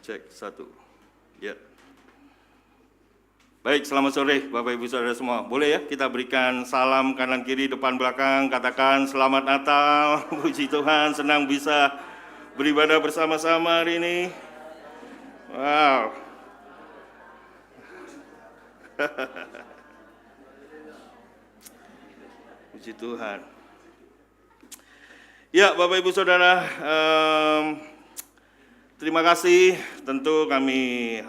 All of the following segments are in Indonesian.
Cek 1. Ya. Baik, selamat sore Bapak Ibu Saudara semua. Boleh ya kita berikan salam kanan kiri depan belakang, katakan selamat Natal. Puji Tuhan, senang bisa beribadah bersama-sama hari ini. Wow. Puji Tuhan. Ya, Bapak Ibu Saudara, terima kasih tentu kami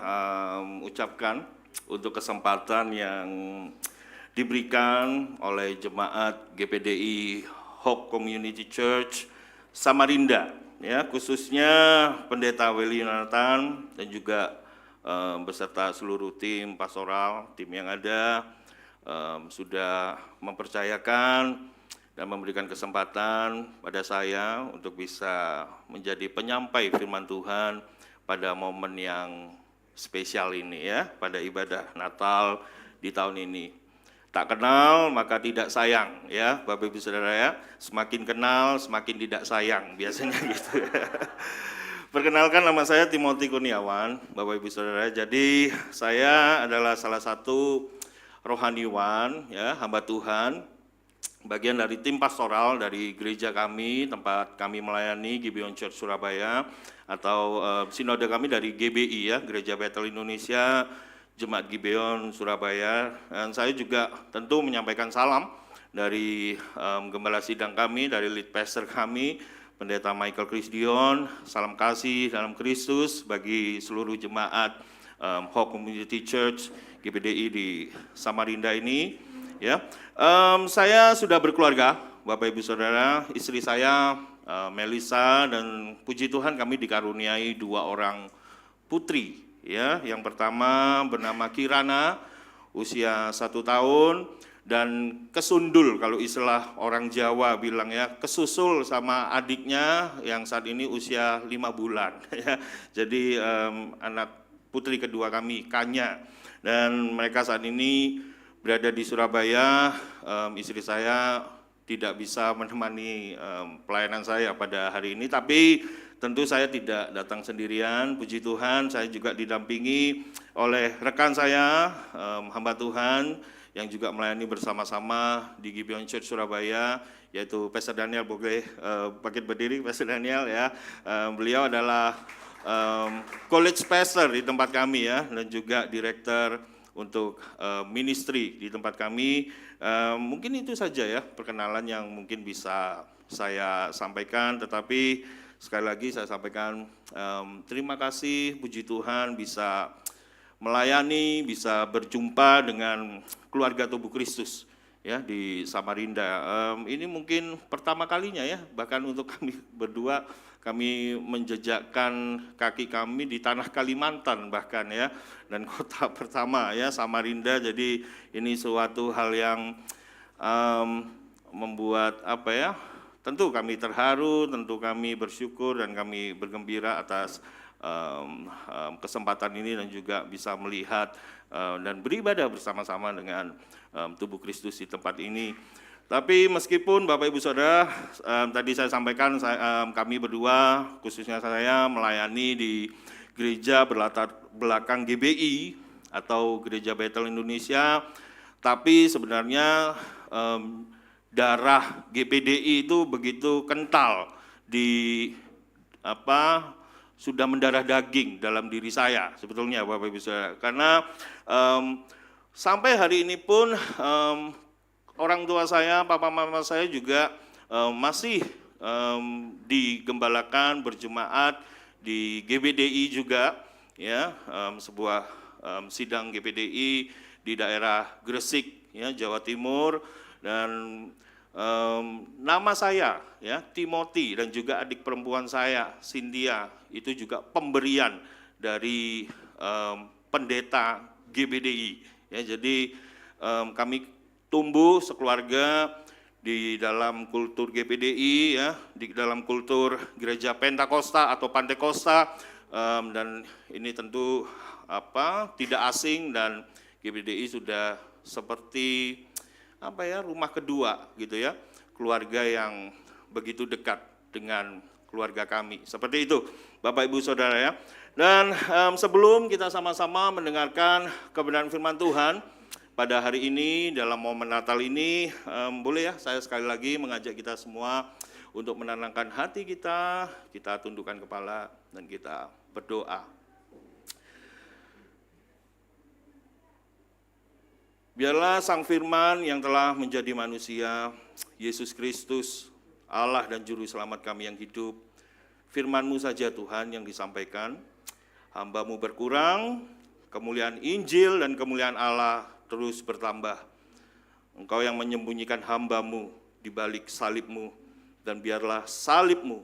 ucapkan untuk kesempatan yang diberikan oleh Jemaat GPDI Hope Community Church Samarinda, ya, khususnya Pendeta Welly Yonatan dan juga beserta seluruh tim pastoral, tim yang ada sudah mempercayakan dan memberikan kesempatan pada saya untuk bisa menjadi penyampai firman Tuhan pada momen yang spesial ini, ya, pada ibadah Natal di tahun ini. Tak kenal maka tidak sayang, ya Bapak Ibu Saudara, ya. Semakin kenal semakin tidak sayang, biasanya gitu. Perkenalkan, nama saya Timothy Kurniawan, Bapak Ibu Saudara. Jadi saya adalah salah satu rohaniwan, ya, hamba Tuhan, bagian dari tim pastoral dari gereja kami, tempat kami melayani Gibeon Church Surabaya, atau sinode kami dari GBI, ya, Gereja Bethel Indonesia, Jemaat Gibeon Surabaya. Dan saya juga tentu menyampaikan salam dari gembala sidang kami, dari lead pastor kami, Pendeta Michael Krisdion. Salam kasih dalam Kristus bagi seluruh jemaat Hope Community Church GPDI di Samarinda ini, ya. Saya sudah berkeluarga, Bapak Ibu Saudara. Istri saya Melisa, dan puji Tuhan kami dikaruniai 2 orang putri, ya. Yang pertama bernama Kirana, usia 1 tahun, dan kesundul kalau istilah orang Jawa bilang, ya, kesusul sama adiknya yang saat ini usia 5 bulan, ya. Jadi anak putri kedua kami, Kanya, dan mereka saat ini berada di Surabaya. Istri saya tidak bisa menemani pelayanan saya pada hari ini, tapi tentu saya tidak datang sendirian. Puji Tuhan, saya juga didampingi oleh rekan saya, hamba Tuhan yang juga melayani bersama-sama di Gibeon Church Surabaya, yaitu Pastor Daniel. Boleh bangkit berdiri, Pastor Daniel, ya. Beliau adalah college pastor di tempat kami, ya, dan juga direktur untuk ministry di tempat kami. Mungkin itu saja, ya, perkenalan yang mungkin bisa saya sampaikan, tetapi sekali lagi saya sampaikan terima kasih, puji Tuhan bisa melayani, bisa berjumpa dengan keluarga tubuh Kristus, ya, di Samarinda. Ini mungkin pertama kalinya, ya, bahkan untuk kami berdua, kami menjejakkan kaki kami di tanah Kalimantan bahkan, ya, dan kota pertama, ya, Samarinda. Jadi ini suatu hal yang membuat apa, ya, tentu kami terharu, tentu kami bersyukur dan kami bergembira atas kesempatan ini dan juga bisa melihat dan beribadah bersama-sama dengan tubuh Kristus di tempat ini. Tapi meskipun Bapak Ibu Saudara, tadi saya sampaikan kami berdua, khususnya saya, melayani di gereja berlatar belakang GBI atau Gereja Bethel Indonesia, tapi sebenarnya darah GPDI itu begitu kental di sudah mendarah daging dalam diri saya sebetulnya, Bapak Ibu Saudara. Karena sampai hari ini pun orang tua saya, papa mama saya juga masih digembalakan berjemaat di GBDI juga, ya, sebuah sidang GBDI di daerah Gresik, ya, Jawa Timur. Dan nama saya, ya, Timothy, dan juga adik perempuan saya Cynthia, itu juga pemberian dari pendeta GBDI, ya. Jadi kami tumbuh sekeluarga di dalam kultur GPDI, ya, di dalam kultur gereja Pentakosta atau Pantekosta, dan ini tentu tidak asing, dan GPDI sudah seperti rumah kedua gitu, ya, keluarga yang begitu dekat dengan keluarga kami. Seperti itu, Bapak Ibu Saudara ya. Dan sebelum kita sama-sama mendengarkan kebenaran firman Tuhan pada hari ini, dalam momen Natal ini, boleh ya saya sekali lagi mengajak kita semua untuk menenangkan hati kita tundukkan kepala dan kita berdoa. Biarlah Sang Firman yang telah menjadi manusia, Yesus Kristus, Allah dan Juru Selamat kami yang hidup, firman-Mu saja Tuhan yang disampaikan, hamba-Mu berkurang, kemuliaan Injil dan kemuliaan Allah terus bertambah. Engkau yang menyembunyikan hamba-Mu di balik salib-Mu, dan biarlah salib-Mu,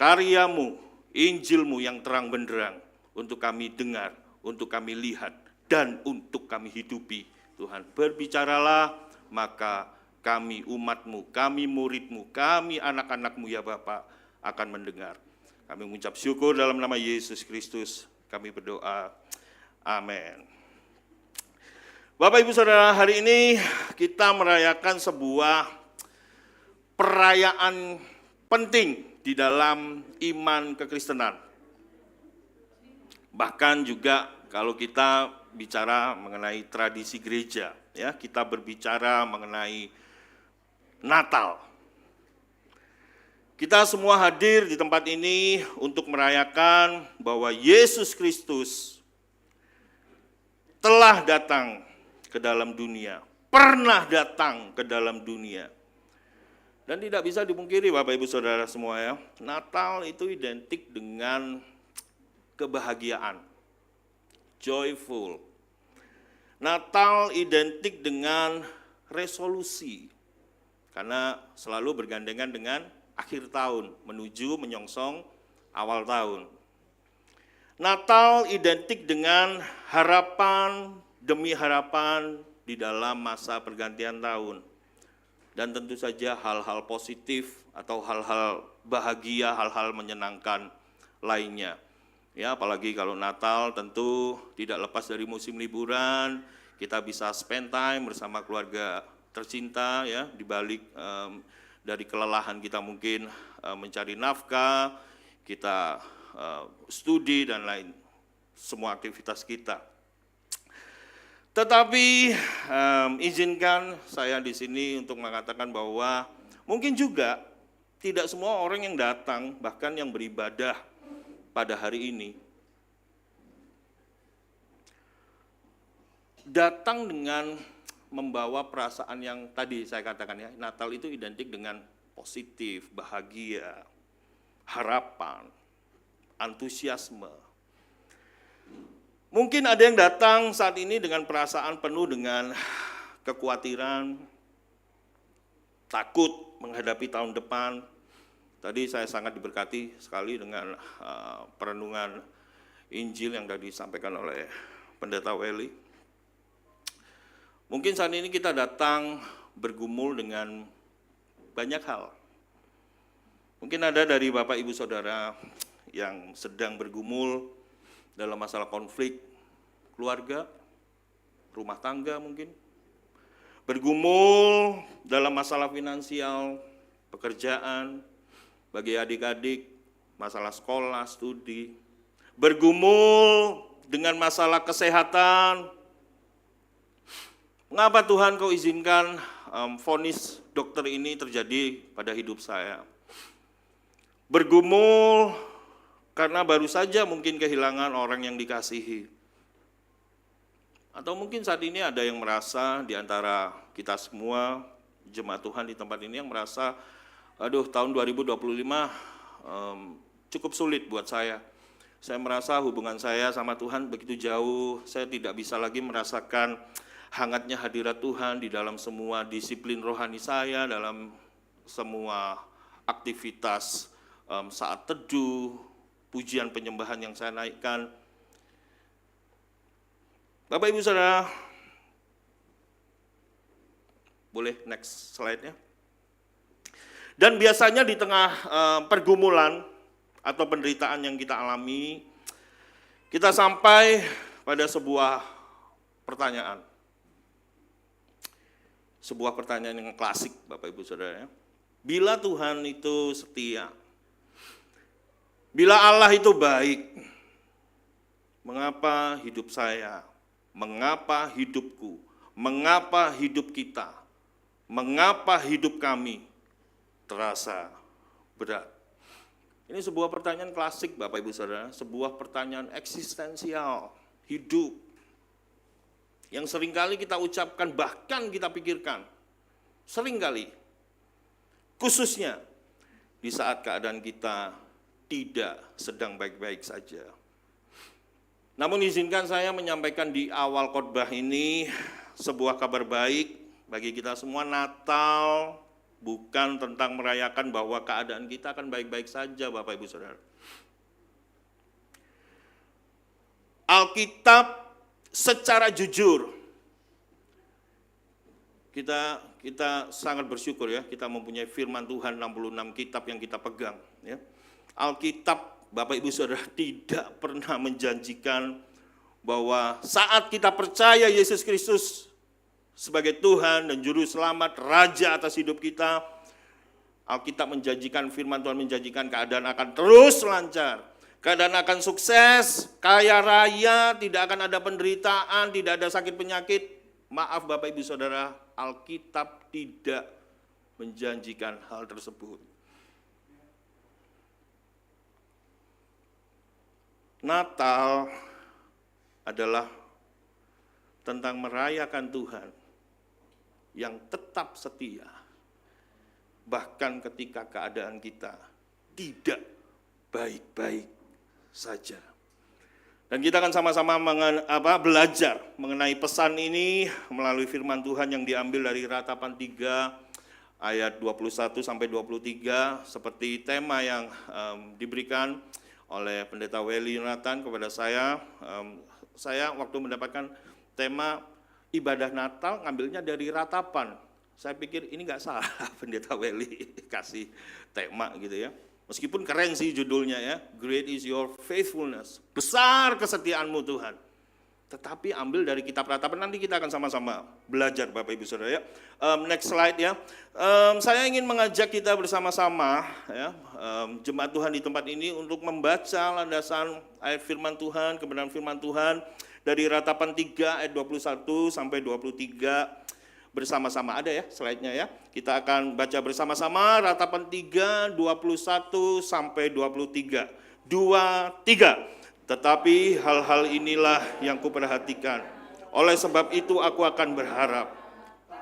karya-Mu, Injil-Mu yang terang benderang untuk kami dengar, untuk kami lihat, dan untuk kami hidupi. Tuhan, berbicaralah, maka kami umat-Mu, kami murid-Mu, kami anak-anak-Mu ya Bapa akan mendengar. Kami mengucap syukur dalam nama Yesus Kristus, kami berdoa. Amin. Bapak Ibu Saudara, hari ini kita merayakan sebuah perayaan penting di dalam iman kekristenan. Bahkan juga kalau kita bicara mengenai tradisi gereja, ya, kita berbicara mengenai Natal. Kita semua hadir di tempat ini untuk merayakan bahwa Yesus Kristus telah datang ke dalam dunia, pernah datang ke dalam dunia. Dan tidak bisa dipungkiri Bapak Ibu Saudara semua ya, Natal itu identik dengan kebahagiaan. Joyful. Natal identik dengan resolusi, karena selalu bergandengan dengan akhir tahun, menuju menyongsong awal tahun. Natal identik dengan harapan demi harapan di dalam masa pergantian tahun. Dan tentu saja hal-hal positif atau hal-hal bahagia, hal-hal menyenangkan lainnya. Ya, apalagi kalau Natal tentu tidak lepas dari musim liburan, kita bisa spend time bersama keluarga tercinta ya, di balik dari kelelahan kita mungkin mencari nafkah, kita studi dan lain semua aktivitas kita. Tetapi izinkan saya di sini untuk mengatakan bahwa mungkin juga tidak semua orang yang datang, bahkan yang beribadah pada hari ini, datang dengan membawa perasaan yang tadi saya katakan ya, Natal itu identik dengan positif, bahagia, harapan, antusiasme. Mungkin ada yang datang saat ini dengan perasaan penuh dengan kekhawatiran, takut menghadapi tahun depan. Tadi saya sangat diberkati sekali dengan perenungan Injil yang tadi disampaikan oleh Pendeta Welly. Mungkin saat ini kita datang bergumul dengan banyak hal. Mungkin ada dari Bapak Ibu Saudara yang sedang bergumul dalam masalah konflik keluarga, rumah tangga mungkin. Bergumul dalam masalah finansial, pekerjaan, bagi adik-adik, masalah sekolah, studi, bergumul dengan masalah kesehatan. Mengapa Tuhan kau izinkan vonis dokter ini terjadi pada hidup saya? Bergumul karena baru saja mungkin kehilangan orang yang dikasihi. Atau mungkin saat ini ada yang merasa di antara kita semua, jemaat Tuhan di tempat ini yang merasa, aduh, tahun 2025 cukup sulit buat saya. Saya merasa hubungan saya sama Tuhan begitu jauh, saya tidak bisa lagi merasakan hangatnya hadirat Tuhan di dalam semua disiplin rohani saya, dalam semua aktivitas saat teduh, pujian penyembahan yang saya naikkan. Bapak Ibu Saudara, boleh next slide-nya. Dan biasanya di tengah pergumulan atau penderitaan yang kita alami, kita sampai pada sebuah pertanyaan. Sebuah pertanyaan yang klasik Bapak Ibu Saudara. Bila Tuhan itu setia, Bila Allah itu baik, mengapa hidup saya, mengapa hidupku, mengapa hidup kita, mengapa hidup kami terasa berat? Ini sebuah pertanyaan klasik Bapak Ibu Saudara, sebuah pertanyaan eksistensial hidup yang seringkali kita ucapkan, bahkan kita pikirkan, seringkali, khususnya di saat keadaan kita tidak sedang baik-baik saja. Namun izinkan saya menyampaikan di awal khotbah ini sebuah kabar baik bagi kita semua. Natal bukan tentang merayakan bahwa keadaan kita akan baik-baik saja, Bapak Ibu Saudara. Alkitab secara jujur, kita sangat bersyukur ya, kita mempunyai firman Tuhan 66 kitab yang kita pegang. Ya. Alkitab, Bapak Ibu Saudara, tidak pernah menjanjikan bahwa saat kita percaya Yesus Kristus sebagai Tuhan dan Juru Selamat, Raja atas hidup kita, Alkitab menjanjikan, firman Tuhan menjanjikan keadaan akan terus lancar, keadaan akan sukses, kaya raya, tidak akan ada penderitaan, tidak ada sakit penyakit. Maaf Bapak Ibu Saudara, Alkitab tidak menjanjikan hal tersebut. Natal adalah tentang merayakan Tuhan yang tetap setia, bahkan ketika keadaan kita tidak baik-baik saja. Dan kita akan sama-sama belajar mengenai pesan ini melalui firman Tuhan yang diambil dari Ratapan 3 ayat 21 sampai 23, seperti tema yang diberikan oleh Pendeta Welly Yonatan kepada saya. Saya waktu mendapatkan tema ibadah Natal ngambilnya dari Ratapan. Saya pikir ini nggak salah Pendeta Welly kasih tema gitu ya. Meskipun keren sih judulnya ya, Great is your faithfulness, besar kesetiaanmu Tuhan. Tetapi ambil dari kitab Ratapan, nanti kita akan sama-sama belajar Bapak Ibu Saudara ya. Next slide ya. Saya ingin mengajak kita bersama-sama ya, jemaat Tuhan di tempat ini untuk membaca landasan ayat firman Tuhan, kebenaran firman Tuhan dari Ratapan 3 ayat 21 sampai 23. Bersama-sama ada ya slide-nya ya. Kita akan baca bersama-sama Ratapan 3, 21 sampai 23. 2, 3. Tetapi hal-hal inilah yang kuperhatikan. Oleh sebab itu aku akan berharap.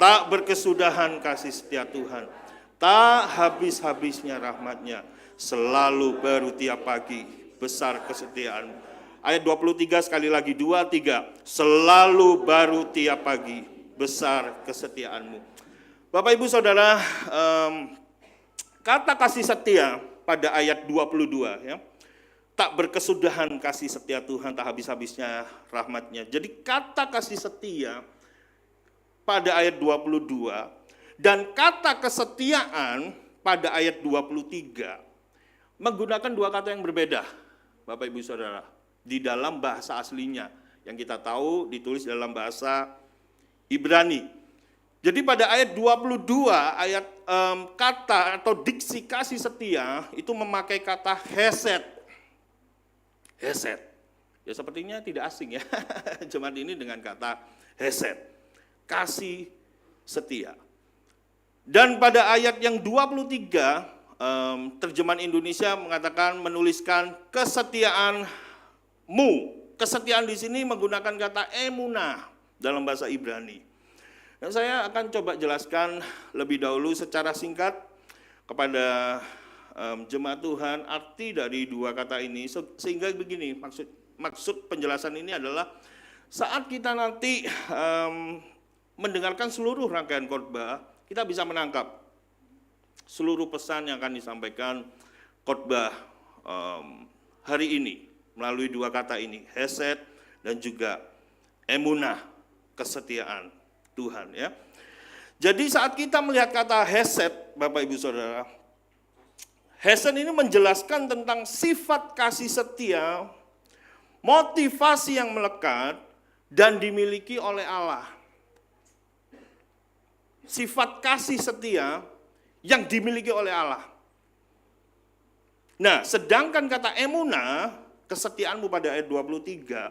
Tak berkesudahan kasih setia Tuhan. Tak habis-habisnya rahmat-Nya. Selalu baru tiap pagi. Besar kesetiaan. Ayat 23 sekali lagi. 2, 3. Selalu baru tiap pagi. Besar kesetiaanmu. Bapak Ibu Saudara, kata kasih setia pada ayat 22 ya. Tak berkesudahan kasih setia Tuhan, tak habis-habisnya rahmat-Nya. Jadi kata kasih setia pada ayat 22 dan kata kesetiaan pada ayat 23 menggunakan dua kata yang berbeda, Bapak Ibu Saudara, di dalam bahasa aslinya yang kita tahu ditulis dalam bahasa Ibrani. Jadi pada ayat 22, ayat kata atau diksi kasih setia itu memakai kata hesed. Hesed. Ya sepertinya tidak asing ya, jemaat ini dengan kata hesed. Kasih setia. Dan pada ayat yang 23, terjemahan Indonesia mengatakan, menuliskan kesetiaanmu. Kesetiaan di sini menggunakan kata emunah dalam bahasa Ibrani. Dan saya akan coba jelaskan lebih dahulu secara singkat kepada jemaat Tuhan arti dari dua kata ini, sehingga begini, maksud penjelasan ini adalah saat kita nanti mendengarkan seluruh rangkaian khotbah, kita bisa menangkap seluruh pesan yang akan disampaikan khotbah hari ini melalui dua kata ini, hesed dan juga emunah, kesetiaan Tuhan ya. Jadi saat kita melihat kata hesed, Bapak Ibu Saudara, hesed ini menjelaskan tentang sifat kasih setia, motivasi yang melekat dan dimiliki oleh Allah. Sifat kasih setia yang dimiliki oleh Allah. Nah, sedangkan kata emunah, kesetiaanmu pada ayat 23,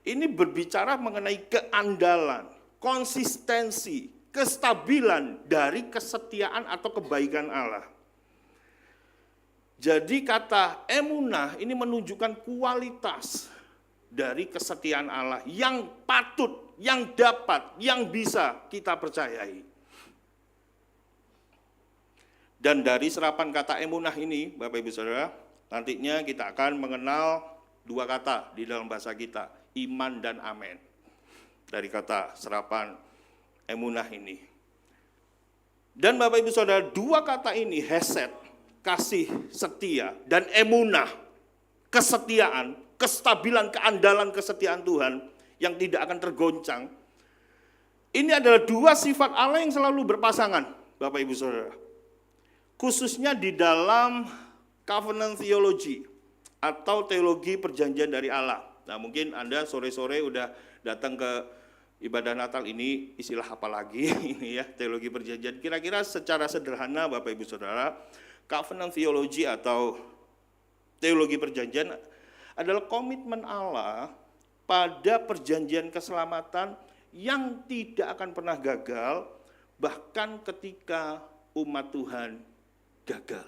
ini berbicara mengenai keandalan, konsistensi, kestabilan dari kesetiaan atau kebaikan Allah. Jadi kata emunah ini menunjukkan kualitas dari kesetiaan Allah yang patut, yang dapat, yang bisa kita percayai. Dan dari serapan kata emunah ini, Bapak Ibu Saudara, nantinya kita akan mengenal dua kata di dalam bahasa kita, iman dan amin. Dari kata serapan emunah ini. Dan Bapak Ibu Saudara, dua kata ini, hesed, kasih setia, dan emunah, kesetiaan, kestabilan, keandalan, kesetiaan Tuhan yang tidak akan tergoncang. Ini adalah dua sifat Allah yang selalu berpasangan, Bapak Ibu Saudara. Khususnya di dalam covenant theology atau teologi perjanjian dari Allah. Nah, mungkin Anda sore-sore udah datang ke ibadah Natal, ini istilah apa lagi ini ya, teologi perjanjian. Kira-kira secara sederhana Bapak Ibu Saudara, covenant theology atau teologi perjanjian adalah komitmen Allah pada perjanjian keselamatan yang tidak akan pernah gagal, bahkan ketika umat Tuhan gagal.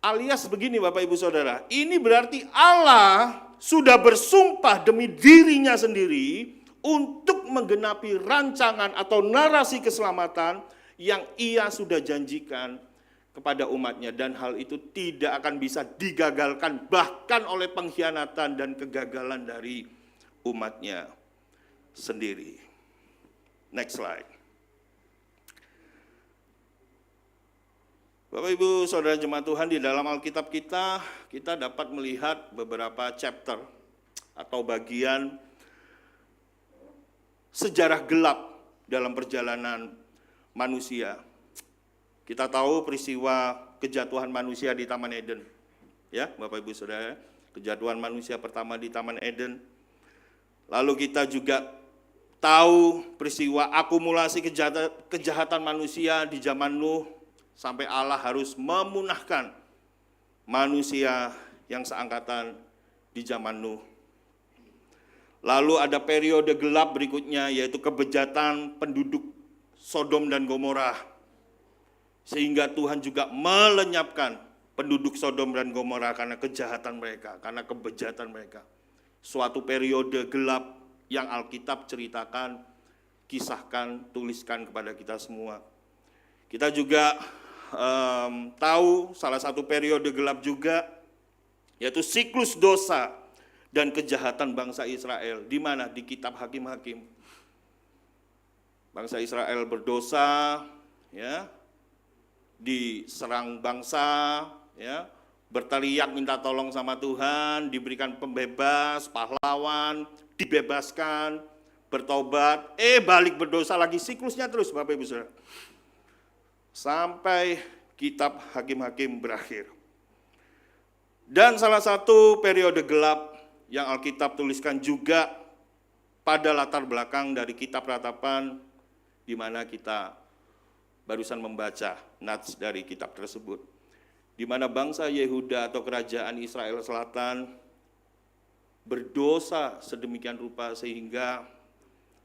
Alias begini Bapak Ibu Saudara, ini berarti Allah sudah bersumpah demi dirinya sendiri untuk menggenapi rancangan atau narasi keselamatan yang ia sudah janjikan kepada umatnya, dan hal itu tidak akan bisa digagalkan bahkan oleh pengkhianatan dan kegagalan dari umatnya sendiri. Next slide. Bapak Ibu Saudara jemaat Tuhan, di dalam Alkitab kita dapat melihat beberapa chapter atau bagian sejarah gelap dalam perjalanan manusia. Kita tahu peristiwa kejatuhan manusia di Taman Eden. Ya, Bapak Ibu Saudara, kejatuhan manusia pertama di Taman Eden. Lalu kita juga tahu peristiwa akumulasi kejahatan manusia di zaman Nuh, sampai Allah harus memunahkan manusia yang seangkatan di zaman Nuh. Lalu ada periode gelap berikutnya, yaitu kebejatan penduduk Sodom dan Gomora. Sehingga Tuhan juga melenyapkan penduduk Sodom dan Gomora karena kejahatan mereka, karena kebejatan mereka. Suatu periode gelap yang Alkitab ceritakan, kisahkan, tuliskan kepada kita semua. Kita juga tahu salah satu periode gelap juga, yaitu siklus dosa dan kejahatan bangsa Israel. Di mana? Di kitab Hakim-Hakim. Bangsa Israel berdosa, ya, diserang bangsa, ya, berteriak minta tolong sama Tuhan, diberikan pembebas, pahlawan, dibebaskan, bertobat, balik berdosa lagi, siklusnya terus Bapak Ibu Saudara. Sampai kitab Hakim-Hakim berakhir. Dan salah satu periode gelap yang Alkitab tuliskan juga pada latar belakang dari kitab Ratapan, di mana kita barusan membaca nats dari kitab tersebut, di mana bangsa Yehuda atau kerajaan Israel Selatan berdosa sedemikian rupa sehingga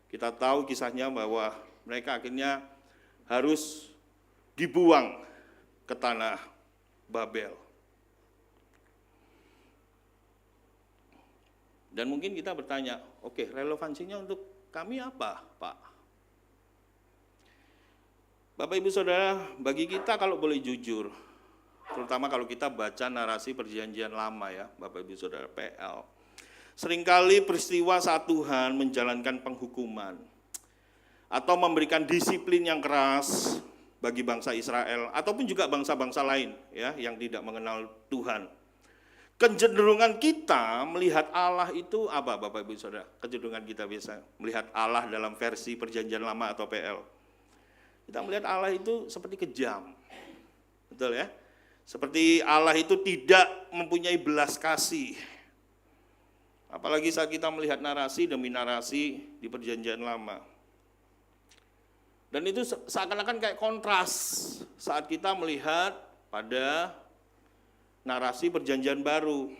kita tahu kisahnya bahwa mereka akhirnya harus dibuang ke tanah Babel. Dan mungkin kita bertanya, oke, relevansinya untuk kami apa, Pak? Bapak Ibu Saudara, bagi kita kalau boleh jujur, terutama kalau kita baca narasi perjanjian lama ya, Bapak Ibu Saudara PL, seringkali peristiwa saat Tuhan menjalankan penghukuman atau memberikan disiplin yang keras bagi bangsa Israel ataupun juga bangsa-bangsa lain ya yang tidak mengenal Tuhan. Kecenderungan kita melihat Allah itu apa Bapak Ibu Saudara? Kecenderungan kita biasa melihat Allah dalam versi perjanjian lama atau PL. Kita melihat Allah itu seperti kejam. Betul ya? Seperti Allah itu tidak mempunyai belas kasih. Apalagi saat kita melihat narasi demi narasi di perjanjian lama. Dan itu seakan-akan kayak kontras saat kita melihat pada narasi perjanjian baru.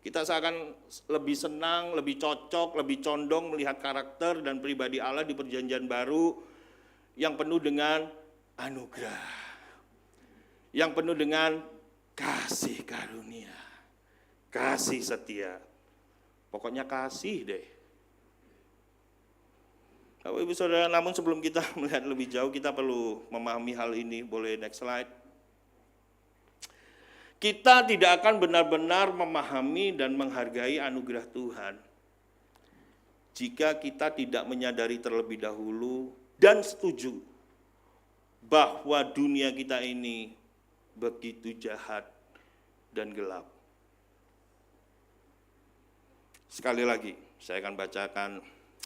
Kita seakan lebih senang, lebih cocok, lebih condong melihat karakter dan pribadi Allah di perjanjian baru yang penuh dengan anugerah, yang penuh dengan kasih karunia, kasih setia. Pokoknya kasih deh. Bapak Ibu Saudara, namun sebelum kita melihat lebih jauh, kita perlu memahami hal ini. Boleh next slide. Kita tidak akan benar-benar memahami dan menghargai anugerah Tuhan jika kita tidak menyadari terlebih dahulu dan setuju bahwa dunia kita ini begitu jahat dan gelap. Sekali lagi, saya akan bacakan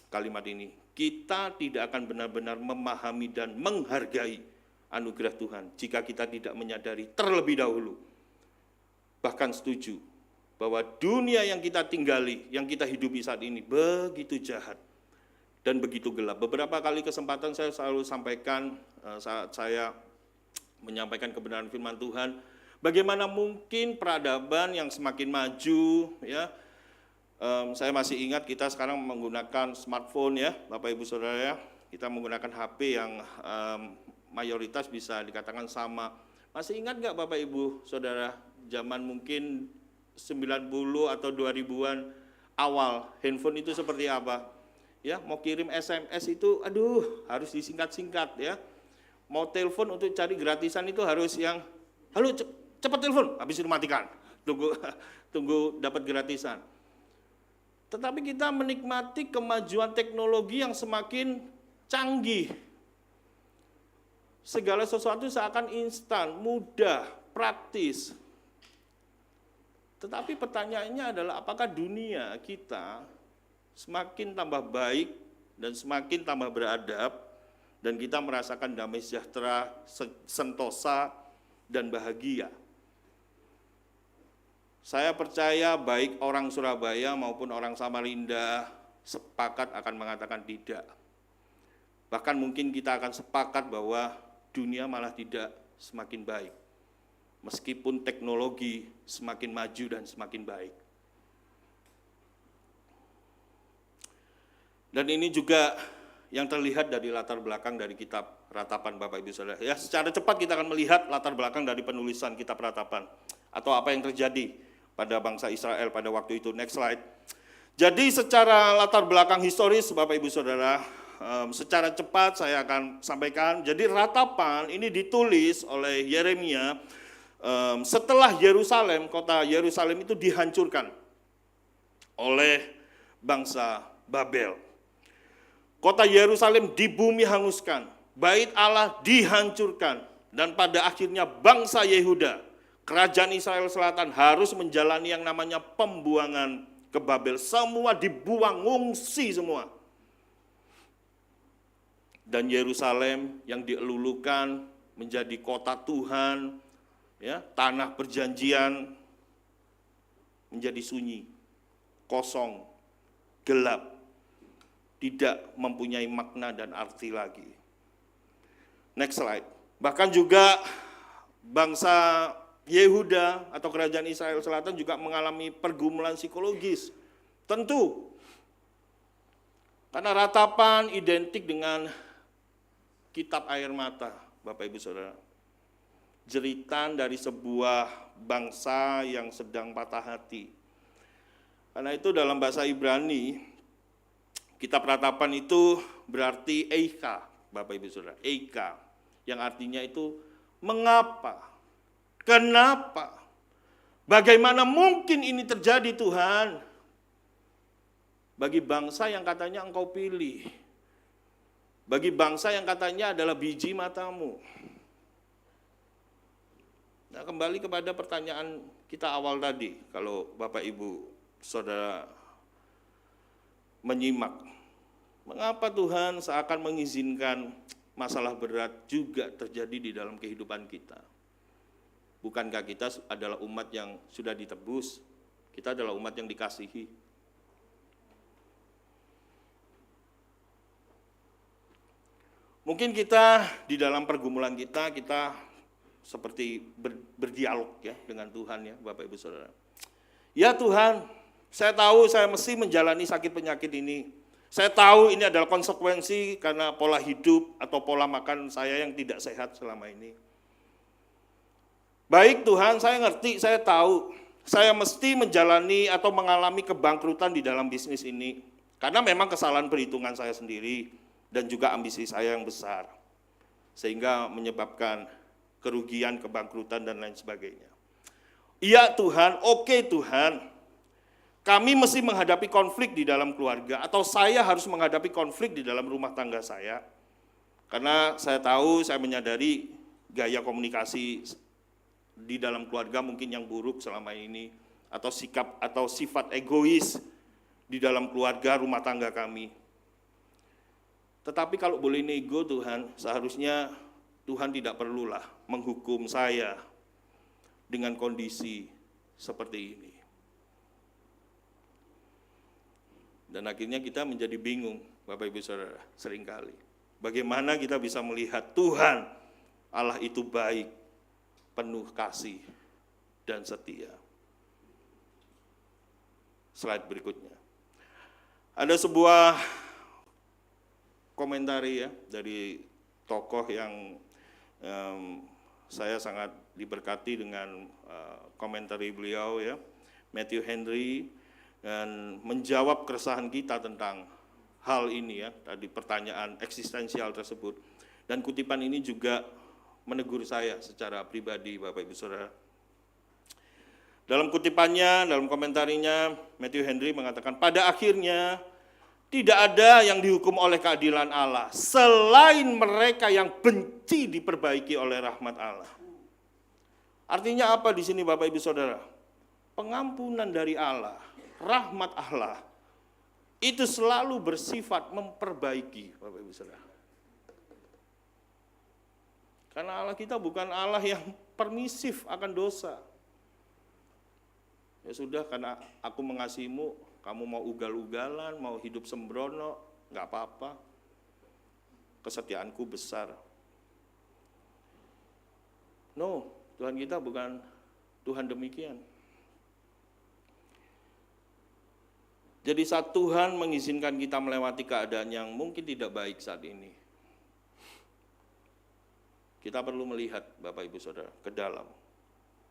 kalimat ini. Kita tidak akan benar-benar memahami dan menghargai anugerah Tuhan jika kita tidak menyadari terlebih dahulu, bahkan setuju, bahwa dunia yang kita tinggali, yang kita hidupi saat ini begitu jahat dan begitu gelap. Beberapa kali kesempatan saya selalu sampaikan saat saya menyampaikan kebenaran firman Tuhan, bagaimana mungkin peradaban yang semakin maju, ya. Saya masih ingat kita sekarang menggunakan smartphone, ya, Bapak Ibu Saudara, ya. Kita menggunakan HP yang mayoritas bisa dikatakan sama. Masih ingat nggak Bapak Ibu Saudara, zaman mungkin 90 atau 2000-an awal, handphone itu seperti apa? Ya, mau kirim SMS itu, aduh, harus disingkat-singkat, ya. Mau telepon untuk cari gratisan itu harus yang, halo cepat telepon, habis itu matikan, tunggu dapat gratisan. Tetapi kita menikmati kemajuan teknologi yang semakin canggih. Segala sesuatu seakan instan, mudah, praktis. Tetapi pertanyaannya adalah apakah dunia kita semakin tambah baik dan semakin tambah beradab dan kita merasakan damai sejahtera, sentosa, dan bahagia? Saya percaya baik orang Surabaya maupun orang Samarinda sepakat akan mengatakan tidak. Bahkan mungkin kita akan sepakat bahwa dunia malah tidak semakin baik, meskipun teknologi semakin maju dan semakin baik. Dan ini juga yang terlihat dari latar belakang dari kitab Ratapan, Bapak Ibu Saudara. Ya, secara cepat kita akan melihat latar belakang dari penulisan kitab Ratapan atau apa yang terjadi pada bangsa Israel pada waktu itu. Next slide. Jadi secara latar belakang historis, Bapak Ibu Saudara, secara cepat saya akan sampaikan. Jadi Ratapan ini ditulis oleh Yeremia setelah Yerusalem, kota Yerusalem itu dihancurkan oleh bangsa Babel. Kota Yerusalem di bumi hanguskan, bait Allah dihancurkan, dan pada akhirnya bangsa Yehuda, kerajaan Israel Selatan harus menjalani yang namanya pembuangan ke Babel. Semua dibuang, ngungsi semua. Dan Yerusalem yang dielulukan menjadi kota Tuhan, ya, tanah perjanjian, menjadi sunyi, kosong, gelap, tidak mempunyai makna dan arti lagi. Next slide. Bahkan juga bangsa Yehuda atau kerajaan Israel Selatan juga mengalami pergumulan psikologis. Tentu, karena Ratapan identik dengan kitab air mata, Bapak Ibu Saudara. Jeritan dari sebuah bangsa yang sedang patah hati. Karena itu dalam bahasa Ibrani, kitab Ratapan itu berarti Eika, Bapak Ibu Saudara, Eika, yang artinya itu mengapa, kenapa, bagaimana mungkin ini terjadi Tuhan, bagi bangsa yang katanya Engkau pilih, bagi bangsa yang katanya adalah biji matamu. Nah, kembali kepada pertanyaan kita awal tadi, kalau Bapak Ibu Saudara menyimak, mengapa Tuhan seakan mengizinkan masalah berat juga terjadi di dalam kehidupan kita? Bukankah kita adalah umat yang sudah ditebus? Kita adalah umat yang dikasihi. Mungkin kita di dalam pergumulan kita seperti berdialog ya dengan Tuhan ya Bapak Ibu Saudara. Ya Tuhan, saya tahu saya mesti menjalani sakit penyakit ini. Saya tahu ini adalah konsekuensi karena pola hidup atau pola makan saya yang tidak sehat selama ini. Baik Tuhan, saya ngerti, saya tahu. Saya mesti menjalani atau mengalami kebangkrutan di dalam bisnis ini. Karena memang kesalahan perhitungan saya sendiri dan juga ambisi saya yang besar. Sehingga menyebabkan kerugian, kebangkrutan, dan lain sebagainya. Iya Tuhan, oke Tuhan. Kami mesti menghadapi konflik di dalam keluarga, atau saya harus menghadapi konflik di dalam rumah tangga saya. Karena saya tahu, saya menyadari gaya komunikasi di dalam keluarga mungkin yang buruk selama ini, atau sikap atau sifat egois di dalam keluarga rumah tangga kami. Tetapi kalau boleh nego Tuhan, seharusnya Tuhan tidak perlulah menghukum saya dengan kondisi seperti ini. Dan akhirnya kita menjadi bingung, Bapak Ibu Saudara, seringkali. Bagaimana kita bisa melihat Tuhan, Allah itu baik, penuh kasih, dan setia. Slide berikutnya. Ada sebuah komentari ya dari tokoh yang saya sangat diberkati dengan komentari beliau ya, Matthew Henry, dan menjawab keresahan kita tentang hal ini ya, tadi pertanyaan eksistensial tersebut. Dan kutipan ini juga menegur saya secara pribadi, Bapak Ibu Saudara. Dalam kutipannya, dalam komentarinya, Matthew Henry mengatakan, pada akhirnya tidak ada yang dihukum oleh keadilan Allah selain mereka yang benci diperbaiki oleh rahmat Allah. Artinya apa di sini Bapak Ibu Saudara? Pengampunan dari Allah, rahmat Allah, itu selalu bersifat memperbaiki Bapak Ibu Saudara. Karena Allah kita bukan Allah yang permisif akan dosa. Ya sudah, karena aku mengasihimu, kamu mau ugal-ugalan, mau hidup sembrono, nggak apa-apa. Kesetiaanku besar. No, Tuhan kita bukan Tuhan demikian. Jadi saat Tuhan mengizinkan kita melewati keadaan yang mungkin tidak baik saat ini, kita perlu melihat Bapak Ibu Saudara ke dalam.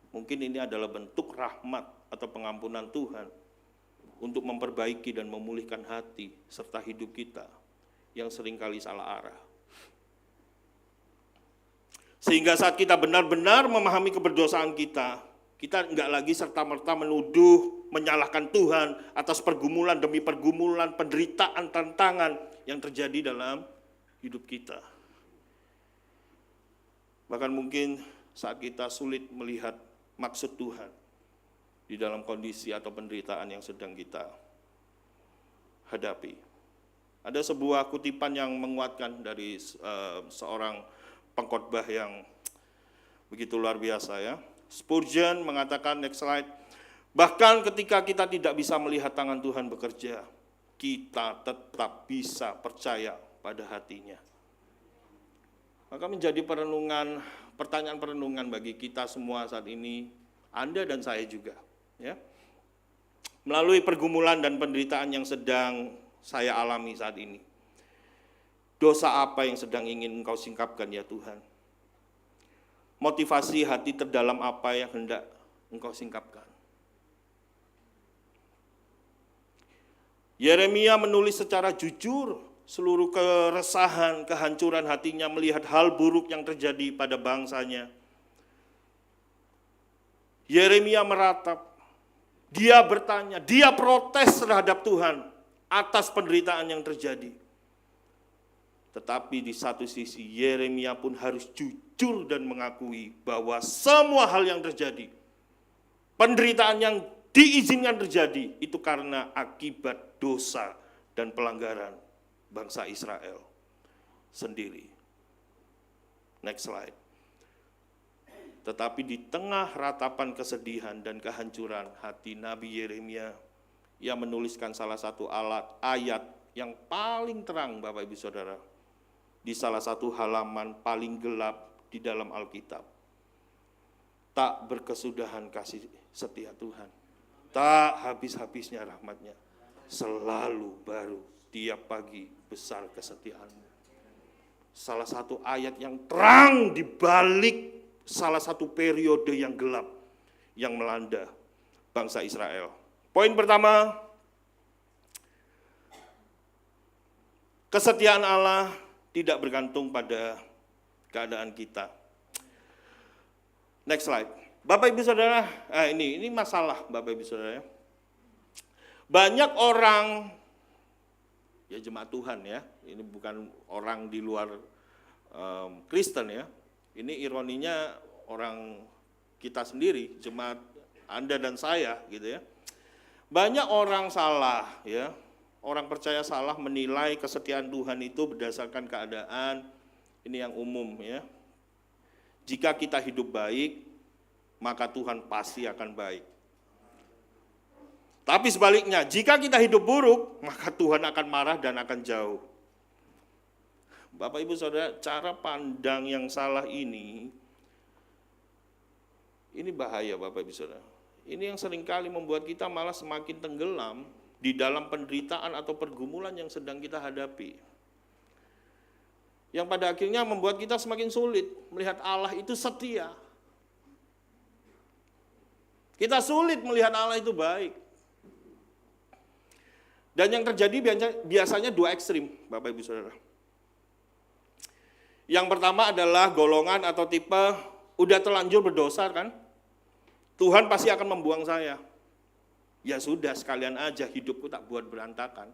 Mungkin ini adalah bentuk rahmat atau pengampunan Tuhan untuk memperbaiki dan memulihkan hati serta hidup kita yang seringkali salah arah. Sehingga saat kita benar-benar memahami keberdosaan kita enggak lagi serta-merta menuduh, menyalahkan Tuhan atas pergumulan demi pergumulan, penderitaan, tantangan yang terjadi dalam hidup kita. Bahkan mungkin saat kita sulit melihat maksud Tuhan di dalam kondisi atau penderitaan yang sedang kita hadapi. Ada sebuah kutipan yang menguatkan dari seorang pengkhotbah yang begitu luar biasa ya. Spurgeon mengatakan, next slide, bahkan ketika kita tidak bisa melihat tangan Tuhan bekerja, kita tetap bisa percaya pada hatinya. Maka menjadi pertanyaan perenungan bagi kita semua saat ini, Anda dan saya juga. Ya. Melalui pergumulan dan penderitaan yang sedang saya alami saat ini, dosa apa yang sedang ingin Engkau singkapkan ya Tuhan? Motivasi hati terdalam apa yang hendak Engkau singkapkan? Yeremia menulis secara jujur seluruh keresahan, kehancuran hatinya melihat hal buruk yang terjadi pada bangsanya. Yeremia meratap, dia bertanya, dia protes terhadap Tuhan atas penderitaan yang terjadi. Tetapi di satu sisi Yeremia pun harus jujur dan mengakui bahwa semua hal yang terjadi, penderitaan yang diizinkan terjadi, itu karena akibat dosa dan pelanggaran bangsa Israel sendiri. Next slide. Tetapi di tengah ratapan kesedihan dan kehancuran hati Nabi Yeremia, ia menuliskan salah satu ayat yang paling terang Bapak Ibu Saudara, di salah satu halaman paling gelap di dalam Alkitab. tak berkesudahan kasih setia Tuhan. Tak habis-habisnya rahmat-Nya. Selalu baru tiap pagi besar kesetiaan-Mu. Salah satu ayat yang terang di balik salah satu periode yang gelap yang melanda bangsa Israel. Poin pertama, kesetiaan Allah tidak bergantung pada keadaan kita. Next slide. Bapak Ibu Saudara, ini masalah Bapak Ibu Saudara. Banyak orang, ya jemaat Tuhan ya, ini bukan orang di luar Kristen ya. Ini ironinya orang kita sendiri, jemaat Anda dan saya gitu ya. Banyak orang salah ya, orang percaya salah menilai kesetiaan Tuhan itu berdasarkan keadaan, ini yang umum ya. Jika kita hidup baik, maka Tuhan pasti akan baik. Tapi sebaliknya, jika kita hidup buruk, maka Tuhan akan marah dan akan jauh. Bapak Ibu Saudara, cara pandang yang salah ini bahaya Bapak Ibu Saudara. Ini yang seringkali membuat kita malah semakin tenggelam di dalam penderitaan atau pergumulan yang sedang kita hadapi. Yang pada akhirnya membuat kita semakin sulit melihat Allah itu setia. Kita sulit melihat Allah itu baik. Dan yang terjadi biasanya dua ekstrim, Bapak Ibu Saudara. Yang pertama adalah golongan atau tipe udah terlanjur berdosa kan, Tuhan pasti akan membuang saya. Ya sudah, sekalian aja hidupku tak buat berantakan.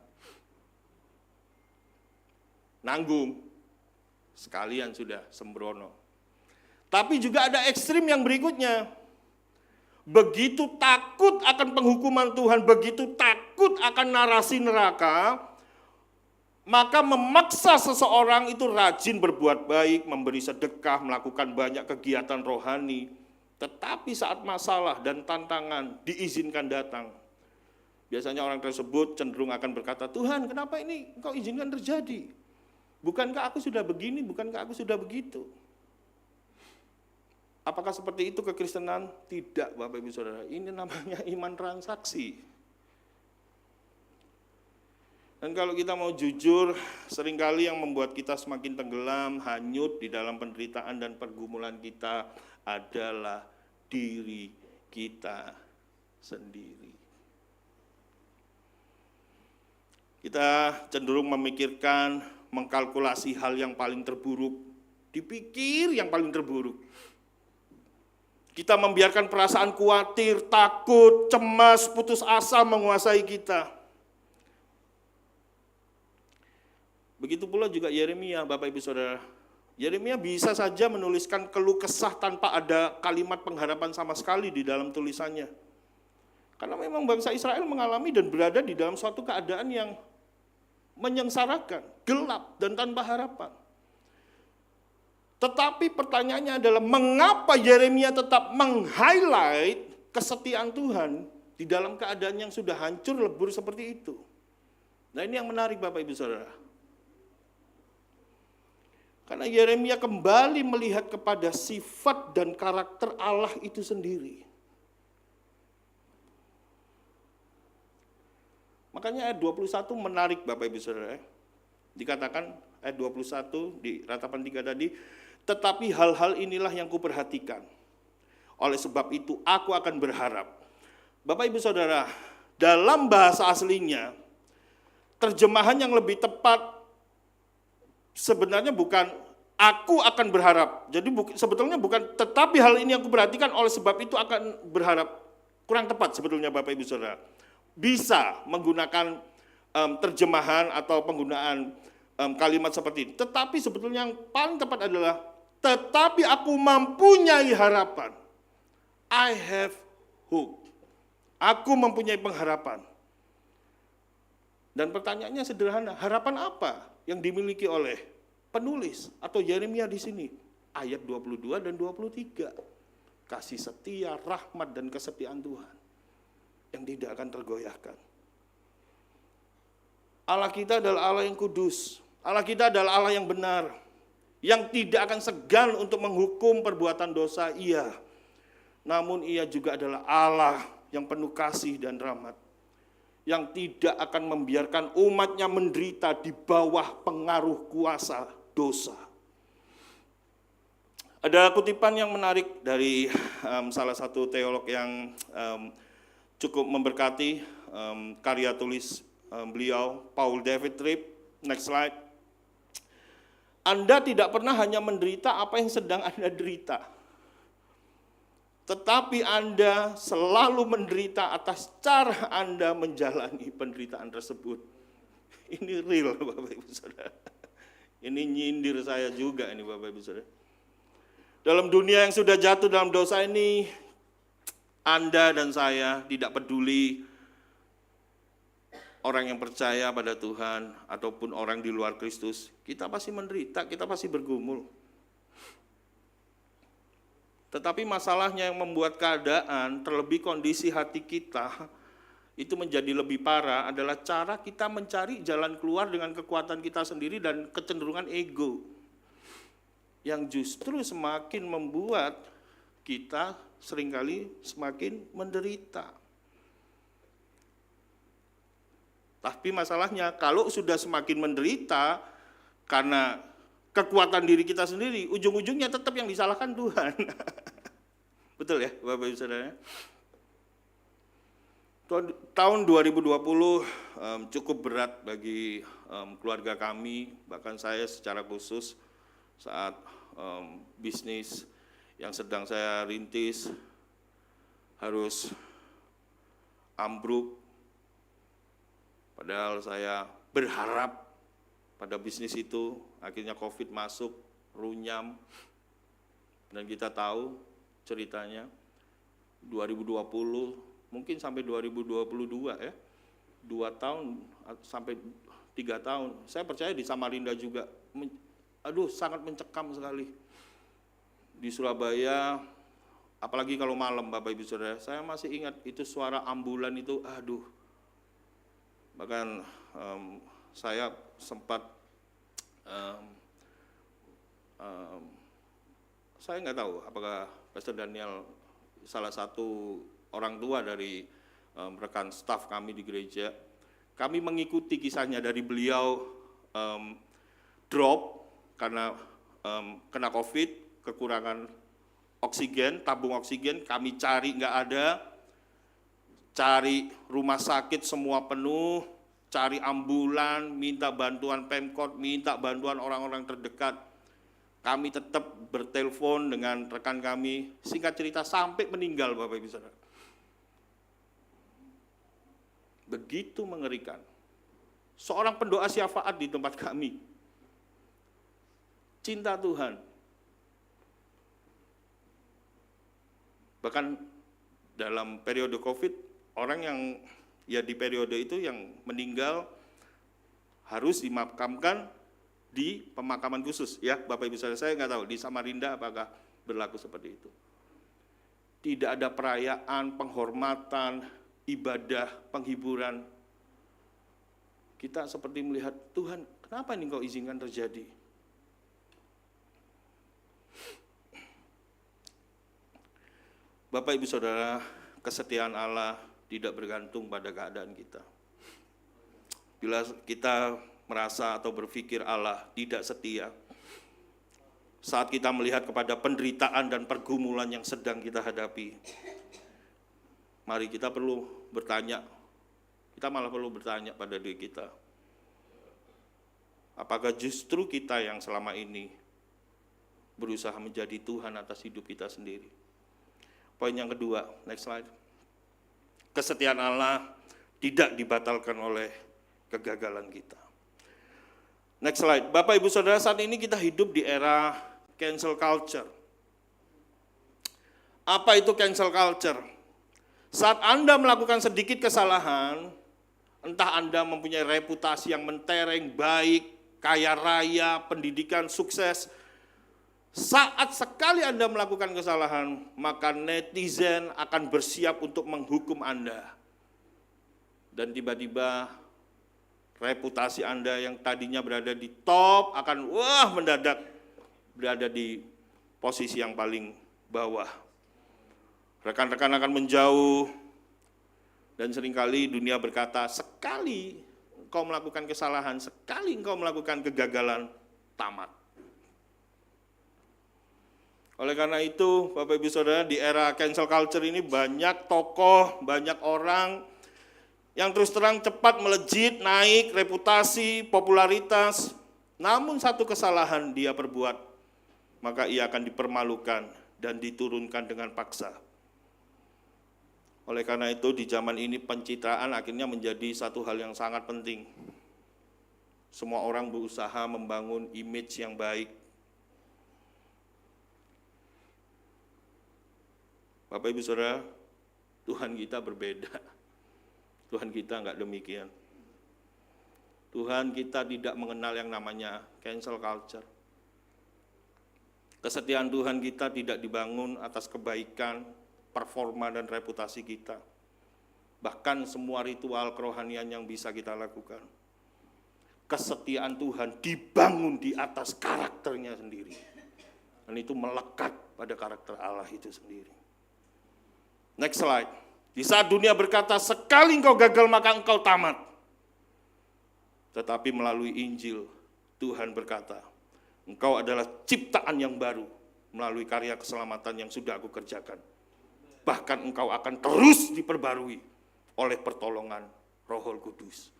Nanggung, sekalian sudah sembrono. Tapi juga ada ekstrim yang berikutnya. Begitu takut akan penghukuman Tuhan, begitu takut akan narasi neraka, maka memaksa seseorang itu rajin berbuat baik, memberi sedekah, melakukan banyak kegiatan rohani. Tetapi saat masalah dan tantangan diizinkan datang, biasanya orang tersebut cenderung akan berkata, Tuhan kenapa ini Engkau izinkan terjadi? Bukankah aku sudah begini, bukankah aku sudah begitu? Apakah seperti itu kekristenan? Tidak Bapak Ibu Saudara, ini namanya iman transaksi. Dan kalau kita mau jujur, seringkali yang membuat kita semakin tenggelam, hanyut di dalam penderitaan dan pergumulan kita adalah diri kita sendiri. Kita cenderung memikirkan, mengkalkulasi hal yang paling terburuk, dipikir yang paling terburuk. Kita membiarkan perasaan khawatir, takut, cemas, putus asa menguasai kita. Begitu pula juga Yeremia, Bapak Ibu Saudara. Yeremia bisa saja menuliskan keluh kesah tanpa ada kalimat pengharapan sama sekali di dalam tulisannya. Karena memang bangsa Israel mengalami dan berada di dalam suatu keadaan yang menyengsarakan, gelap, dan tanpa harapan. Tetapi pertanyaannya adalah mengapa Yeremia tetap meng-highlight kesetiaan Tuhan di dalam keadaan yang sudah hancur lebur seperti itu. Nah ini yang menarik Bapak Ibu Saudara. Karena Yeremia kembali melihat kepada sifat dan karakter Allah itu sendiri. Makanya ayat 21 menarik Bapak Ibu Saudara. Dikatakan ayat 21 di ratapan 3 tadi, tetapi hal-hal inilah yang kuperhatikan. Oleh sebab itu aku akan berharap. Bapak Ibu Saudara, dalam bahasa aslinya, terjemahan yang lebih tepat sebenarnya bukan aku akan berharap. Jadi sebetulnya bukan tetapi hal ini yang kuperhatikan oleh sebab itu akan berharap. Kurang tepat sebetulnya Bapak Ibu Saudara. Bisa menggunakan terjemahan atau penggunaan kalimat seperti ini. Tetapi sebetulnya yang paling tepat adalah tetapi aku mempunyai harapan. I have hope. Aku mempunyai pengharapan. Dan pertanyaannya sederhana, harapan apa yang dimiliki oleh penulis atau Yeremia di sini? Ayat 22 dan 23. Kasih setia, rahmat dan kesetiaan Tuhan yang tidak akan tergoyahkan. Allah kita adalah Allah yang kudus. Allah kita adalah Allah yang benar, yang tidak akan segan untuk menghukum perbuatan dosa, iya. namun Ia juga adalah Allah yang penuh kasih dan rahmat, yang tidak akan membiarkan umatnya menderita di bawah pengaruh kuasa dosa. Ada kutipan yang menarik dari salah satu teolog yang cukup memberkati karya tulis beliau, Paul David Tripp. Next slide. Anda tidak pernah hanya menderita apa yang sedang Anda derita, tetapi Anda selalu menderita atas cara Anda menjalani penderitaan tersebut. Ini real, Bapak Ibu Saudara. Ini nyindir saya juga ini, Bapak Ibu Saudara. Dalam dunia yang sudah jatuh dalam dosa ini, Anda dan saya tidak peduli orang yang percaya pada Tuhan ataupun orang di luar Kristus, kita pasti menderita, kita pasti bergumul. Tetapi masalahnya yang membuat keadaan, terlebih kondisi hati kita, itu menjadi lebih parah adalah cara kita mencari jalan keluar dengan kekuatan kita sendiri dan kecenderungan ego, yang justru semakin membuat kita seringkali semakin menderita. Tapi masalahnya kalau sudah semakin menderita karena kekuatan diri kita sendiri, ujung-ujungnya tetap yang disalahkan Tuhan. Betul ya Bapak Ibu Saudara? Tahun 2020 cukup berat bagi keluarga kami, bahkan saya secara khusus saat bisnis yang sedang saya rintis harus ambruk. Padahal saya berharap pada bisnis itu, akhirnya COVID masuk, runyam. Dan kita tahu ceritanya 2020, mungkin sampai 2022 ya, 2 tahun sampai 3 tahun. Saya percaya di Samarinda juga, sangat mencekam sekali. Di Surabaya, apalagi kalau malam Bapak Ibu Saudara, saya masih ingat itu suara ambulan itu, bahkan saya sempat, saya nggak tahu apakah Pastor Daniel salah satu orang tua dari rekan staf kami di gereja, kami mengikuti kisahnya dari beliau drop karena kena COVID, kekurangan oksigen, tabung oksigen, kami cari nggak ada, cari rumah sakit semua penuh, cari ambulan, minta bantuan Pemkot, minta bantuan orang-orang terdekat. Kami tetap bertelepon dengan rekan kami, singkat cerita sampai meninggal Bapak Ibu Saudara. Begitu mengerikan. Seorang pendoa syafaat di tempat kami, cinta Tuhan. Bahkan dalam periode COVID, orang yang ya di periode itu yang meninggal harus dimakamkan di pemakaman khusus ya Bapak Ibu Saudara. Saya nggak tahu di Samarinda apakah berlaku seperti itu. Tidak ada perayaan, penghormatan, ibadah, penghiburan. Kita seperti melihat, Tuhan kenapa ini Kau izinkan terjadi? Bapak Ibu Saudara, kesetiaan Allah tidak bergantung pada keadaan kita. Bila kita merasa atau berpikir Allah tidak setia, saat kita melihat kepada penderitaan dan pergumulan yang sedang kita hadapi, mari kita perlu bertanya, kita malah perlu bertanya pada diri kita, apakah justru kita yang selama ini berusaha menjadi Tuhan atas hidup kita sendiri? Poin yang kedua, next slide. Kesetiaan Allah tidak dibatalkan oleh kegagalan kita. Next slide. Bapak Ibu Saudara, saat ini kita hidup di era cancel culture. Apa itu cancel culture? Saat Anda melakukan sedikit kesalahan, entah Anda mempunyai reputasi yang mentereng, baik, kaya raya, pendidikan, sukses, saat sekali Anda melakukan kesalahan, maka netizen akan bersiap untuk menghukum Anda. Dan tiba-tiba reputasi Anda yang tadinya berada di top akan mendadak berada di posisi yang paling bawah. rekan-rekan akan menjauh, dan seringkali dunia berkata, sekali engkau melakukan kesalahan, sekali engkau melakukan kegagalan, tamat. Oleh karena itu, Bapak Ibu Saudara, di era cancel culture ini banyak tokoh, banyak orang yang terus terang cepat melejit, naik, reputasi, popularitas, namun satu kesalahan dia perbuat, maka ia akan dipermalukan dan diturunkan dengan paksa. Oleh karena itu, di zaman ini pencitraan akhirnya menjadi satu hal yang sangat penting. Semua orang berusaha membangun image yang baik. Bapak Ibu Saudara, Tuhan kita berbeda. Tuhan kita enggak demikian. Tuhan kita tidak mengenal yang namanya cancel culture. Kesetiaan Tuhan kita tidak dibangun atas kebaikan, performa dan reputasi kita. Bahkan semua ritual kerohanian yang bisa kita lakukan. Kesetiaan Tuhan dibangun di atas karakternya sendiri. Dan itu melekat pada karakter Allah itu sendiri. Next slide. Di saat dunia berkata, sekali engkau gagal maka engkau tamat. Tetapi melalui Injil, Tuhan berkata, engkau adalah ciptaan yang baru melalui karya keselamatan yang sudah aku kerjakan. Bahkan engkau akan terus diperbarui oleh pertolongan Roh Kudus.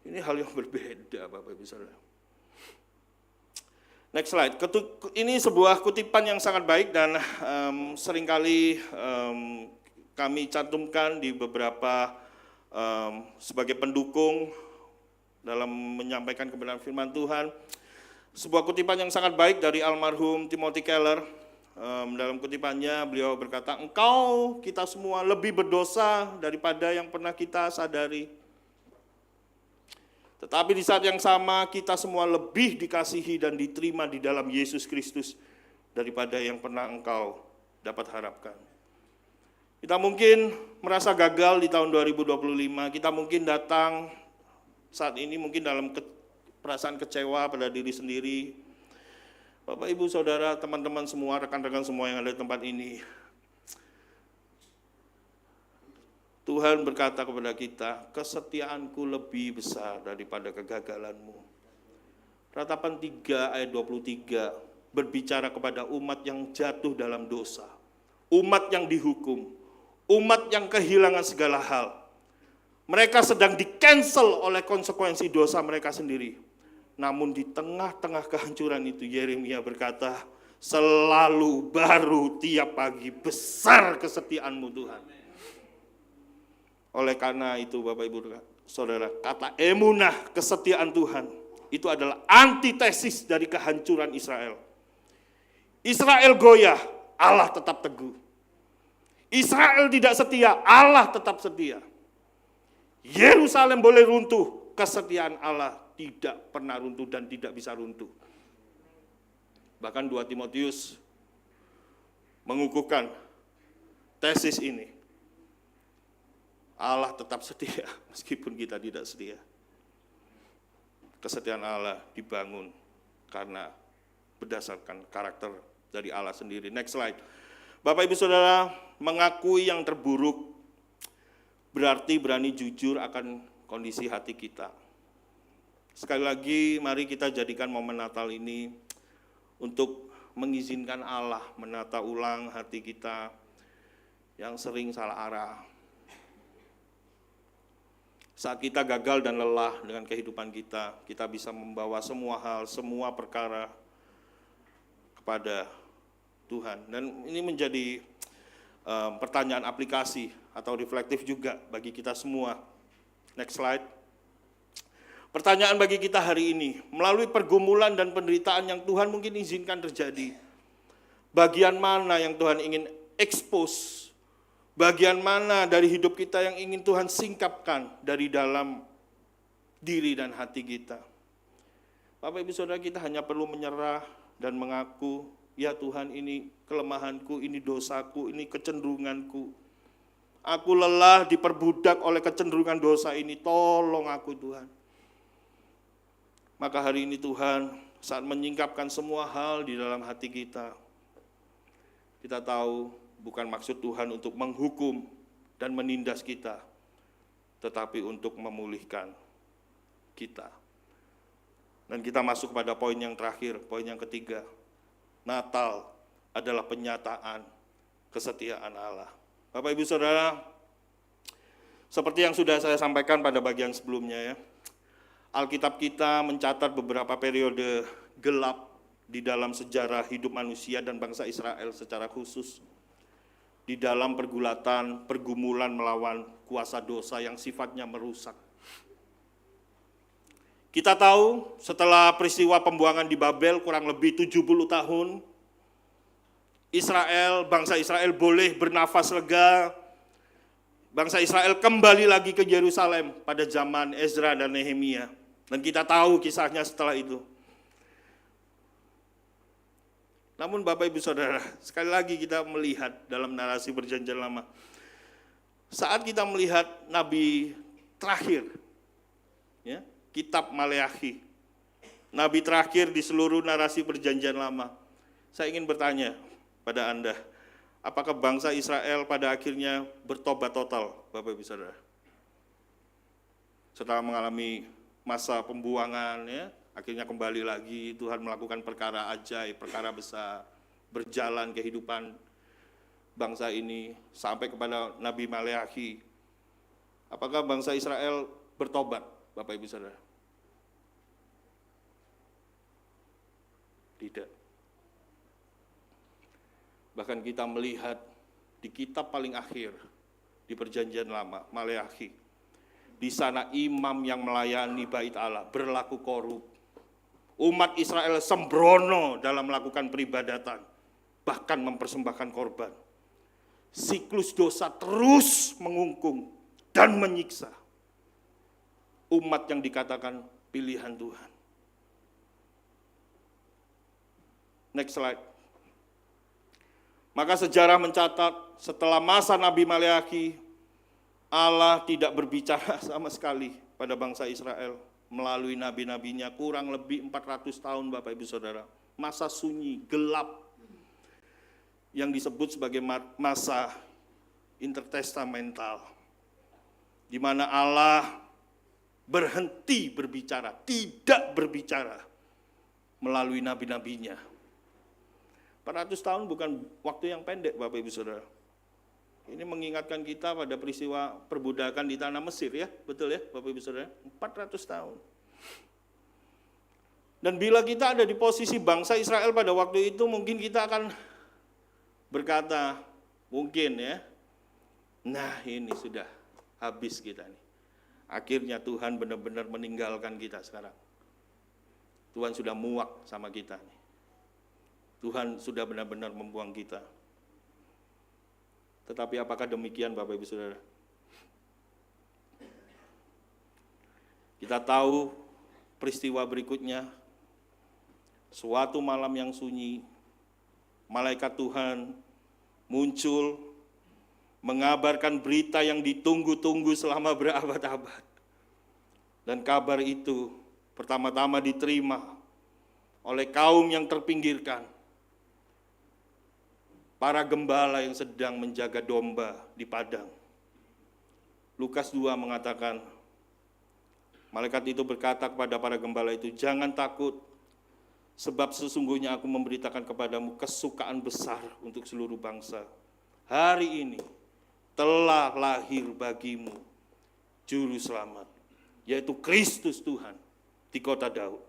Ini hal yang berbeda, Bapak Ibu Saudara. Next slide. Ini sebuah kutipan yang sangat baik dan seringkali kami cantumkan di beberapa sebagai pendukung dalam menyampaikan kebenaran firman Tuhan. Sebuah kutipan yang sangat baik dari almarhum Timothy Keller. Dalam kutipannya beliau berkata, engkau kita semua lebih berdosa daripada yang pernah kita sadari. Tetapi di saat yang sama kita semua lebih dikasihi dan diterima di dalam Yesus Kristus daripada yang pernah engkau dapat harapkan. Kita mungkin merasa gagal di tahun 2025, kita mungkin datang saat ini mungkin dalam perasaan kecewa pada diri sendiri. Bapak, Ibu, Saudara, teman-teman semua, rekan-rekan semua yang ada di tempat ini, Tuhan berkata kepada kita, kesetiaanku lebih besar daripada kegagalanmu. Ratapan 3 ayat 23 berbicara kepada umat yang jatuh dalam dosa, umat yang dihukum, umat yang kehilangan segala hal. Mereka sedang di-cancel oleh konsekuensi dosa mereka sendiri. Namun di tengah-tengah kehancuran itu Yeremia berkata, selalu baru tiap pagi, besar kesetiaanmu Tuhan. Oleh karena itu Bapak Ibu Saudara, kata emunah, kesetiaan Tuhan, itu adalah antitesis dari kehancuran Israel. Israel goyah, Allah tetap teguh. Israel tidak setia, Allah tetap setia. Yerusalem boleh runtuh, kesetiaan Allah tidak pernah runtuh dan tidak bisa runtuh. Bahkan 2 Timotius mengukuhkan tesis ini. Allah tetap setia meskipun kita tidak setia. Kesetiaan Allah dibangun karena berdasarkan karakter dari Allah sendiri. Next slide. Bapak Ibu Saudara, mengakui yang terburuk berarti berani jujur akan kondisi hati kita. Sekali lagi mari kita jadikan momen Natal ini untuk mengizinkan Allah menata ulang hati kita yang sering salah arah. Saat kita gagal dan lelah dengan kehidupan kita, kita bisa membawa semua hal, semua perkara kepada Tuhan. Dan ini menjadi pertanyaan aplikasi atau reflektif juga bagi kita semua. Next slide. Pertanyaan bagi kita hari ini, melalui pergumulan dan penderitaan yang Tuhan mungkin izinkan terjadi, bagian mana yang Tuhan ingin expose? Bagian mana dari hidup kita yang ingin Tuhan singkapkan dari dalam diri dan hati kita? Bapak Ibu Saudara, kita hanya perlu menyerah dan mengaku, ya Tuhan, ini kelemahanku, ini dosaku, ini kecenderunganku. Aku lelah diperbudak oleh kecenderungan dosa ini, tolong aku Tuhan. Maka hari ini Tuhan saat menyingkapkan semua hal di dalam hati kita, kita tahu bukan maksud Tuhan untuk menghukum dan menindas kita, tetapi untuk memulihkan kita. Dan kita masuk pada poin yang terakhir, poin yang ketiga. Natal adalah penyataan kesetiaan Allah. Bapak Ibu Saudara, seperti yang sudah saya sampaikan pada bagian sebelumnya ya, Alkitab kita mencatat beberapa periode gelap di dalam sejarah hidup manusia dan bangsa Israel secara khusus. Di dalam pergumulan melawan kuasa dosa yang sifatnya merusak. Kita tahu setelah peristiwa pembuangan di Babel kurang lebih 70 tahun, bangsa Israel boleh bernafas lega. Bangsa Israel kembali lagi ke Yerusalem pada zaman Ezra dan Nehemia. Dan kita tahu kisahnya setelah itu. Namun Bapak Ibu Saudara, sekali lagi kita melihat dalam narasi perjanjian lama. Saat kita melihat nabi terakhir, ya, kitab Maleakhi, nabi terakhir di seluruh narasi perjanjian lama. Saya ingin bertanya pada Anda, apakah bangsa Israel pada akhirnya bertobat total, Bapak Ibu Saudara? Setelah mengalami masa pembuangan, ya, akhirnya kembali lagi Tuhan melakukan perkara ajaib, perkara besar, berjalan kehidupan bangsa ini sampai kepada Nabi Maleakhi. Apakah bangsa Israel bertobat, Bapak Ibu Saudara? Tidak. Bahkan kita melihat di kitab paling akhir di perjanjian lama, Maleakhi. Di sana imam yang melayani bait Allah berlaku korup. Umat Israel sembrono dalam melakukan peribadatan, bahkan mempersembahkan korban. Siklus dosa terus mengungkung dan menyiksa umat yang dikatakan pilihan Tuhan. Next slide. Maka sejarah mencatat setelah masa Nabi Maleakhi, Allah tidak berbicara sama sekali pada bangsa Israel melalui nabi-nabinya kurang lebih 400 tahun Bapak Ibu Saudara. Masa sunyi, gelap yang disebut sebagai masa intertestamental, di mana Allah berhenti berbicara, tidak berbicara melalui nabi-nabinya. 400 tahun bukan waktu yang pendek Bapak Ibu Saudara. Ini mengingatkan kita pada peristiwa perbudakan di tanah Mesir ya, betul ya Bapak Ibu Saudara? 400 tahun. Dan bila kita ada di posisi bangsa Israel pada waktu itu, mungkin kita akan berkata, mungkin ya, nah ini sudah habis kita nih. Akhirnya Tuhan benar-benar meninggalkan kita sekarang. Tuhan sudah muak sama kita nih. Tuhan sudah benar-benar membuang kita. Tetapi apakah demikian Bapak Ibu Saudara? Kita tahu peristiwa berikutnya, suatu malam yang sunyi, malaikat Tuhan muncul, mengabarkan berita yang ditunggu-tunggu selama berabad-abad. Dan kabar itu pertama-tama diterima oleh kaum yang terpinggirkan, para gembala yang sedang menjaga domba di padang. Lukas 2 mengatakan, malaikat itu berkata kepada para gembala itu, jangan takut, sebab sesungguhnya aku memberitakan kepadamu kesukaan besar untuk seluruh bangsa. Hari ini telah lahir bagimu juru selamat, yaitu Kristus Tuhan di kota Daud.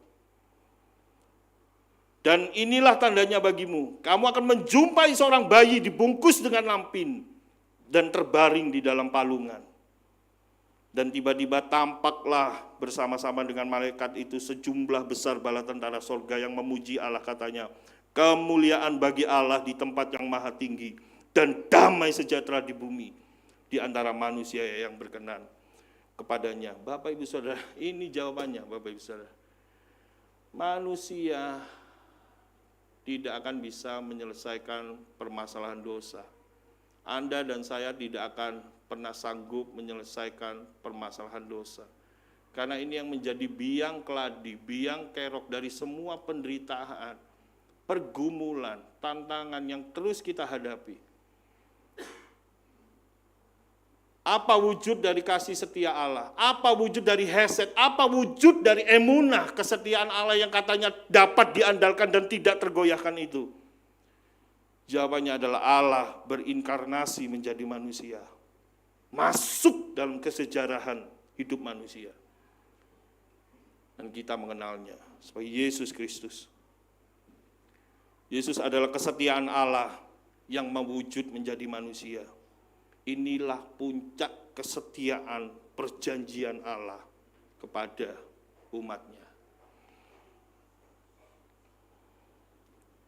Dan inilah tandanya bagimu, kamu akan menjumpai seorang bayi dibungkus dengan lampin dan terbaring di dalam palungan. Dan tiba-tiba tampaklah bersama-sama dengan malaikat itu sejumlah besar bala tentara sorga yang memuji Allah, katanya, kemuliaan bagi Allah di tempat yang maha tinggi dan damai sejahtera di bumi di antara manusia yang berkenan kepadanya. Bapak Ibu Saudara, ini jawabannya Bapak Ibu Saudara. Manusia tidak akan bisa menyelesaikan permasalahan dosa. Anda dan saya tidak akan pernah sanggup menyelesaikan permasalahan dosa. Karena ini yang menjadi biang keladi, biang kerok dari semua penderitaan, pergumulan, tantangan yang terus kita hadapi. Apa wujud dari kasih setia Allah? Apa wujud dari hesed? Apa wujud dari emunah, kesetiaan Allah yang katanya dapat diandalkan dan tidak tergoyahkan itu? Jawabannya adalah Allah berinkarnasi menjadi manusia. Masuk dalam kesejarahan hidup manusia. Dan kita mengenalnya sebagai Yesus Kristus. Yesus adalah kesetiaan Allah yang mewujud menjadi manusia. Inilah puncak kesetiaan perjanjian Allah kepada umatnya.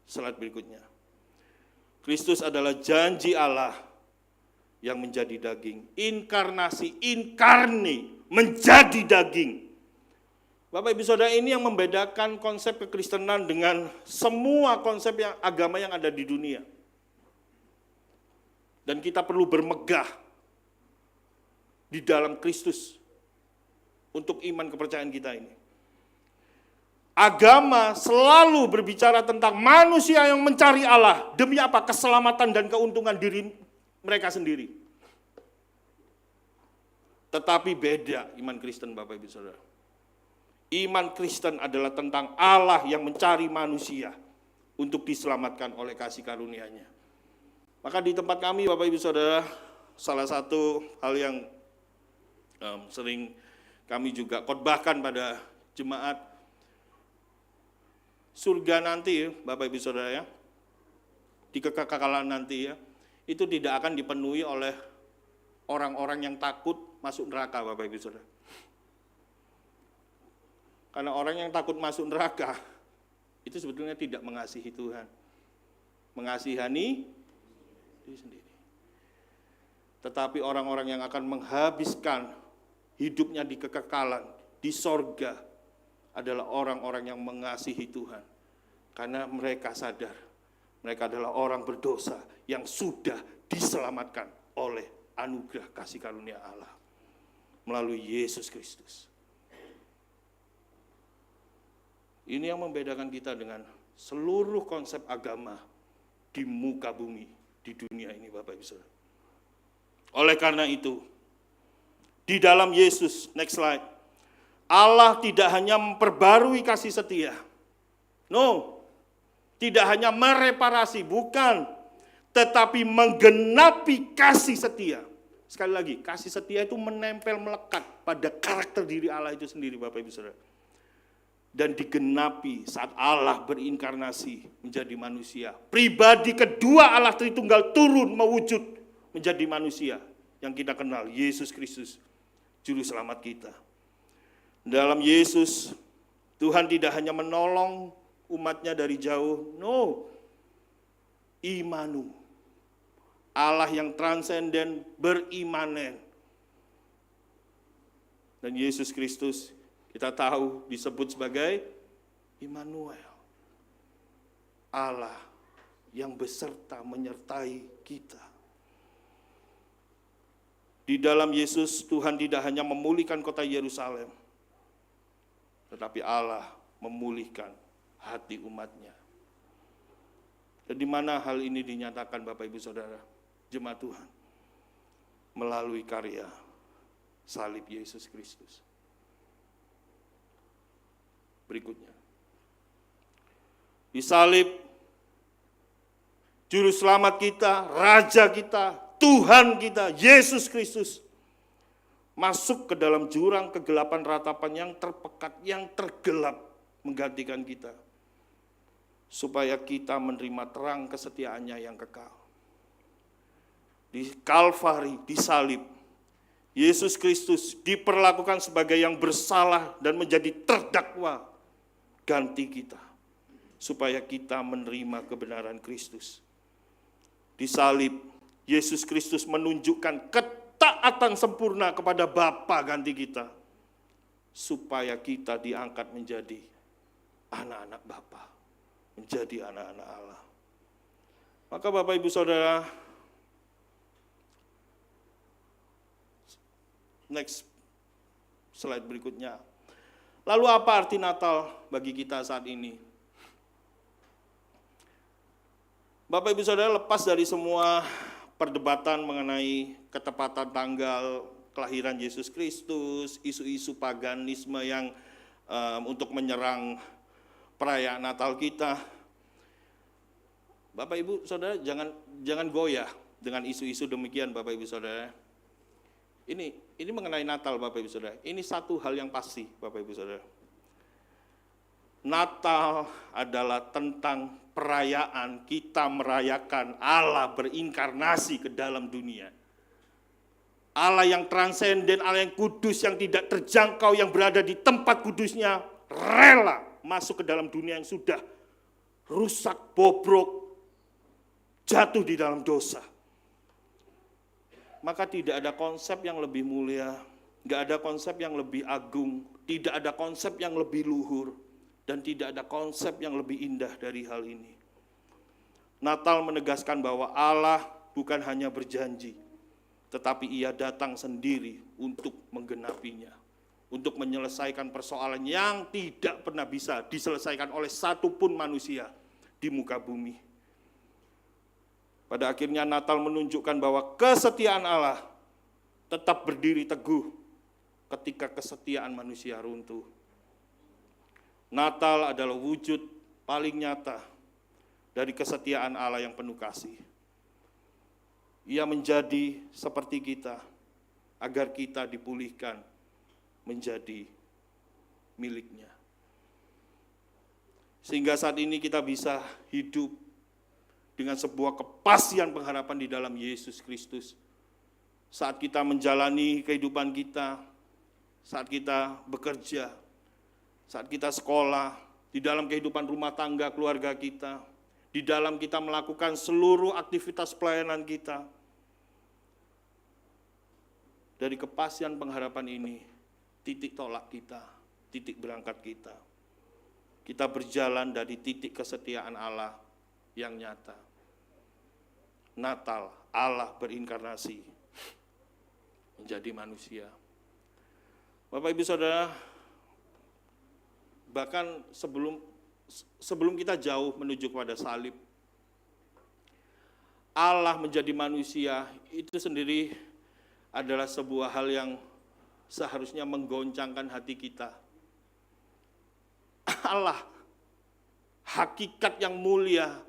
Slide berikutnya. Kristus adalah janji Allah yang menjadi daging. Inkarnasi, inkarni, menjadi daging. Bapak Ibu Saudara, ini yang membedakan konsep kekristenan dengan semua konsep agama yang ada di dunia. Dan kita perlu bermegah di dalam Kristus untuk iman kepercayaan kita ini. Agama selalu berbicara tentang manusia yang mencari Allah. Demi apa? Keselamatan dan keuntungan diri mereka sendiri. Tetapi beda iman Kristen, Bapak Ibu Saudara. Iman Kristen adalah tentang Allah yang mencari manusia untuk diselamatkan oleh kasih karunia-Nya. Maka di tempat kami, Bapak Ibu Saudara, salah satu hal yang sering kami juga khotbahkan pada jemaat, surga nanti, Bapak Ibu Saudara ya, di kekekalan nanti ya, itu tidak akan dipenuhi oleh orang-orang yang takut masuk neraka, Bapak Ibu Saudara. Karena orang yang takut masuk neraka itu sebetulnya tidak mengasihi Tuhan. Mengasihani diri sendiri. Tetapi orang-orang yang akan menghabiskan hidupnya di kekekalan, di sorga, adalah orang-orang yang mengasihi Tuhan. Karena mereka sadar, mereka adalah orang berdosa yang sudah diselamatkan oleh anugerah kasih karunia Allah melalui Yesus Kristus. Ini yang membedakan kita dengan seluruh konsep agama di muka bumi, di dunia ini, Bapak Ibu Saudara. Oleh karena itu, di dalam Yesus, next slide, Allah tidak hanya memperbarui kasih setia. No, tidak hanya mereparasi, bukan. Tetapi menggenapi kasih setia. Sekali lagi, kasih setia itu menempel, melekat pada karakter diri Allah itu sendiri, Bapak Ibu Saudara. Dan digenapi saat Allah berinkarnasi menjadi manusia. Pribadi kedua Allah Tritunggal turun mewujud menjadi manusia yang kita kenal, Yesus Kristus, Juru Selamat kita. Dalam Yesus, Tuhan tidak hanya menolong umatnya dari jauh, no. Imanu, Allah yang transenden, berimanen. Dan Yesus Kristus kita tahu disebut sebagai Immanuel, Allah yang beserta menyertai kita. Di dalam Yesus, Tuhan tidak hanya memulihkan kota Yerusalem, tetapi Allah memulihkan hati umatnya. Dan di mana hal ini dinyatakan, Bapak Ibu Saudara, jemaat Tuhan? Melalui karya salib Yesus Kristus. Berikutnya, disalib Juru Selamat kita, Raja kita, Tuhan kita, Yesus Kristus, masuk ke dalam jurang kegelapan ratapan yang terpekat, yang tergelap, menggantikan kita, supaya kita menerima terang kesetiaannya yang kekal. Di Kalvari, disalib, Yesus Kristus diperlakukan sebagai yang bersalah dan menjadi terdakwa, ganti kita, supaya kita menerima kebenaran Kristus. Disalib, Yesus Kristus menunjukkan ketaatan sempurna kepada Bapa ganti kita, supaya kita diangkat menjadi anak-anak Bapa, menjadi anak-anak Allah. Maka Bapak Ibu Saudara, next slide berikutnya. Lalu apa arti Natal bagi kita saat ini? Bapak Ibu Saudara, lepas dari semua perdebatan mengenai ketepatan tanggal kelahiran Yesus Kristus, isu-isu paganisme yang untuk menyerang perayaan Natal kita. Bapak Ibu Saudara, jangan goyah dengan isu-isu demikian, Bapak Ibu Saudara. Ini mengenai Natal, Bapak Ibu Saudara. Ini satu hal yang pasti, Bapak Ibu Saudara. Natal adalah tentang perayaan kita merayakan Allah berinkarnasi ke dalam dunia. Allah yang transenden, Allah yang kudus, yang tidak terjangkau, yang berada di tempat kudusnya, rela masuk ke dalam dunia yang sudah rusak, bobrok, jatuh di dalam dosa. Maka tidak ada konsep yang lebih mulia, nggak ada konsep yang lebih agung, tidak ada konsep yang lebih luhur, dan tidak ada konsep yang lebih indah dari hal ini. Natal menegaskan bahwa Allah bukan hanya berjanji, tetapi Ia datang sendiri untuk menggenapinya, untuk menyelesaikan persoalan yang tidak pernah bisa diselesaikan oleh satupun manusia di muka bumi. Pada akhirnya Natal menunjukkan bahwa kesetiaan Allah tetap berdiri teguh ketika kesetiaan manusia runtuh. Natal adalah wujud paling nyata dari kesetiaan Allah yang penuh kasih. Ia menjadi seperti kita, agar kita dipulihkan menjadi miliknya. Sehingga saat ini kita bisa hidup dengan sebuah kepastian pengharapan di dalam Yesus Kristus. Saat kita menjalani kehidupan kita, saat kita bekerja, saat kita sekolah, di dalam kehidupan rumah tangga keluarga kita, di dalam kita melakukan seluruh aktivitas pelayanan kita. Dari kepastian pengharapan ini, titik tolak kita, titik berangkat kita. Kita berjalan dari titik kesetiaan Allah yang nyata. Natal, Allah berinkarnasi menjadi manusia. Bapak Ibu Saudara, bahkan sebelum kita jauh menuju kepada salib, Allah menjadi manusia itu sendiri adalah sebuah hal yang seharusnya menggoncangkan hati kita. Allah, hakikat yang mulia,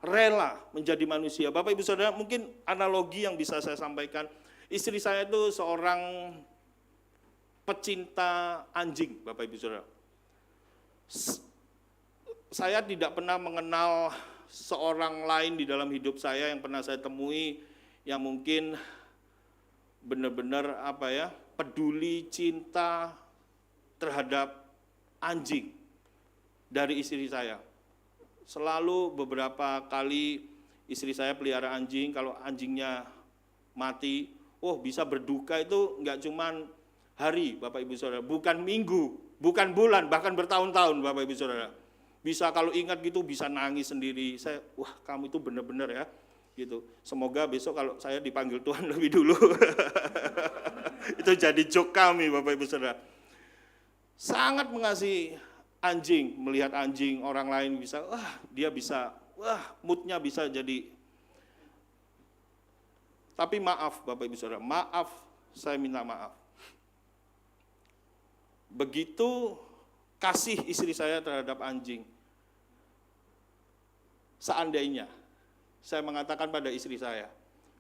rela menjadi manusia. Bapak Ibu Saudara, mungkin analogi yang bisa saya sampaikan, istri saya itu seorang pecinta anjing, Bapak Ibu Saudara. Saya tidak pernah mengenal seorang lain di dalam hidup saya yang pernah saya temui yang mungkin benar-benar peduli, cinta terhadap anjing dari istri saya. Selalu beberapa kali istri saya pelihara anjing, kalau anjingnya mati, bisa berduka itu enggak cuman hari, Bapak Ibu Saudara, bukan minggu, bukan bulan, bahkan bertahun-tahun, Bapak Ibu Saudara. Bisa kalau ingat gitu bisa nangis sendiri. Saya, kamu itu benar-benar ya, gitu. Semoga besok kalau saya dipanggil Tuhan lebih dulu. Itu jadi joke kami, Bapak Ibu Saudara. Sangat mengasihi anjing, melihat anjing orang lain bisa, dia bisa, moodnya bisa jadi. Tapi maaf Bapak Ibu Saudara, maaf, saya minta maaf. Begitu kasih istri saya terhadap anjing, seandainya saya mengatakan pada istri saya,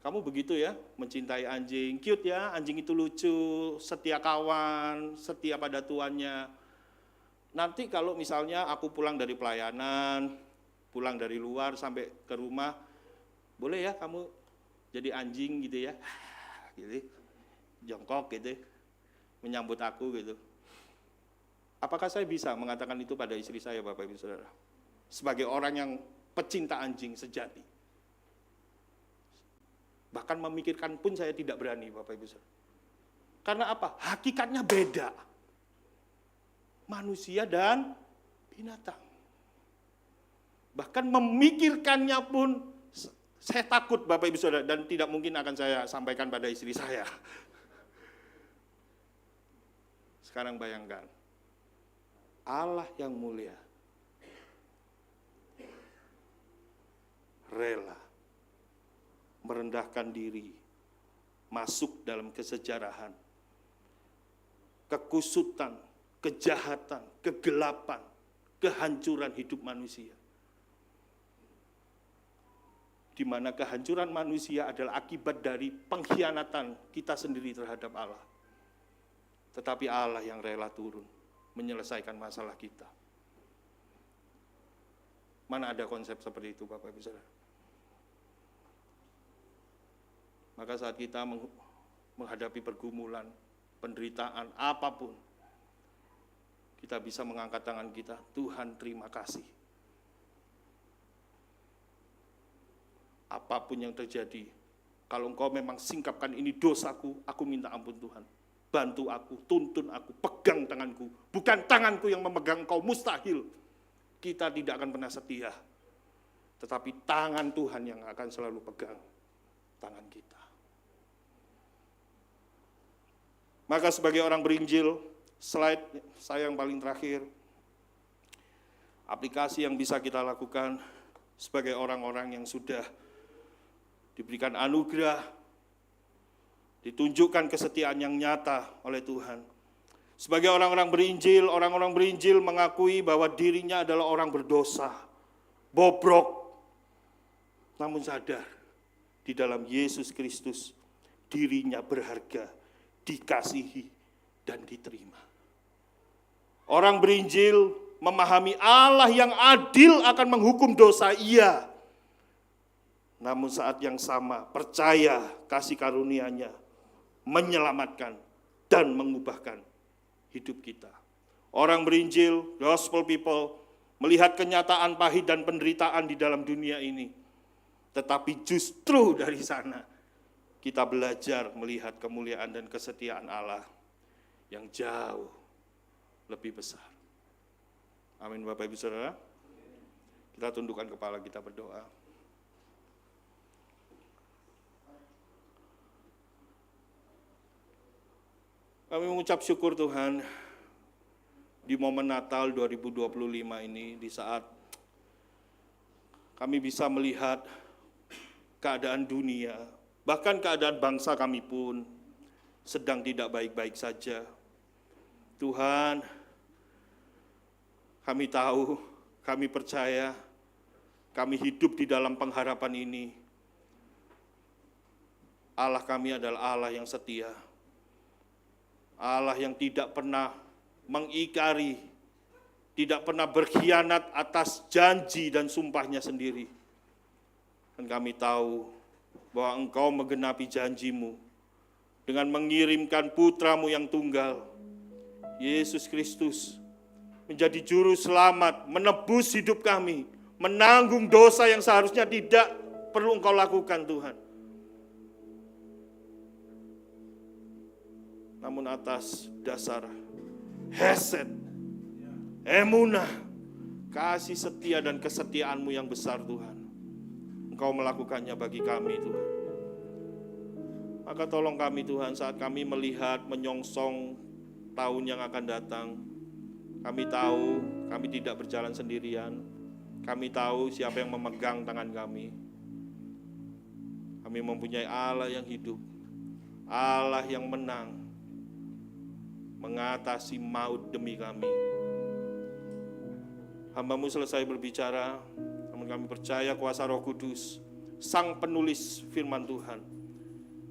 kamu begitu ya, mencintai anjing, cute ya, anjing itu lucu, setia kawan, setia pada tuannya. Nanti kalau misalnya aku pulang dari pelayanan, pulang dari luar sampai ke rumah, boleh ya kamu jadi anjing gitu ya, gitu, jongkok gitu, menyambut aku gitu. Apakah saya bisa mengatakan itu pada istri saya, Bapak Ibu Saudara? Sebagai orang yang pecinta anjing sejati. Bahkan memikirkan pun saya tidak berani, Bapak Ibu Saudara. Karena apa? Hakikatnya beda. Manusia dan binatang. Bahkan memikirkannya pun saya takut, Bapak Ibu Saudara, dan tidak mungkin akan saya sampaikan pada istri saya. Sekarang bayangkan, Allah yang mulia rela merendahkan diri, masuk dalam kesejarahan, kekusutan, kejahatan, kegelapan, kehancuran hidup manusia. Di mana kehancuran manusia adalah akibat dari pengkhianatan kita sendiri terhadap Allah. Tetapi Allah yang rela turun menyelesaikan masalah kita. Mana ada konsep seperti itu, Bapak Ibu Saudara? Maka saat kita menghadapi pergumulan, penderitaan, apapun, kita bisa mengangkat tangan kita, Tuhan terima kasih. Apapun yang terjadi, kalau Engkau memang singkapkan ini dosaku, aku minta ampun Tuhan. Bantu aku, tuntun aku, pegang tanganku. Bukan tanganku yang memegang Engkau, mustahil. Kita tidak akan pernah setia. Tetapi tangan Tuhan yang akan selalu pegang tangan kita. Maka sebagai orang berinjil, slide saya yang paling terakhir, aplikasi yang bisa kita lakukan sebagai orang-orang yang sudah diberikan anugerah, ditunjukkan kesetiaan yang nyata oleh Tuhan. Sebagai orang-orang berinjil mengakui bahwa dirinya adalah orang berdosa, bobrok, namun sadar di dalam Yesus Kristus dirinya berharga, dikasihi, dan diterima. Orang berinjil memahami Allah yang adil akan menghukum dosa, iya. Namun saat yang sama percaya kasih karunia-Nya menyelamatkan dan mengubahkan hidup kita. Orang berinjil, gospel people, melihat kenyataan pahit dan penderitaan di dalam dunia ini. Tetapi justru dari sana kita belajar melihat kemuliaan dan kesetiaan Allah yang jauh lebih besar. Amin Bapak Ibu Saudara. Kita tundukkan kepala, kita berdoa. Kami mengucap syukur Tuhan di momen Natal 2025 ini, di saat kami bisa melihat keadaan dunia, bahkan keadaan bangsa kami pun sedang tidak baik-baik saja. Tuhan, kami tahu, kami percaya, kami hidup di dalam pengharapan ini. Allah kami adalah Allah yang setia. Allah yang tidak pernah mengingkari, tidak pernah berkhianat atas janji dan sumpahnya sendiri. Dan kami tahu bahwa Engkau menggenapi janji-Mu dengan mengirimkan putra-Mu yang tunggal, Yesus Kristus, menjadi juru selamat, menebus hidup kami, menanggung dosa yang seharusnya tidak perlu Engkau lakukan Tuhan. Namun atas dasar hesed, emunah, kasih setia dan kesetiaan-Mu yang besar Tuhan, Engkau melakukannya bagi kami Tuhan. Maka tolong kami Tuhan, saat kami melihat menyongsong tahun yang akan datang, kami tahu kami tidak berjalan sendirian. Kami tahu siapa yang memegang tangan kami. Kami mempunyai Allah yang hidup, Allah yang menang, mengatasi maut demi kami. Hamba-Mu selesai berbicara, namun kami percaya kuasa Roh Kudus, Sang penulis firman Tuhan,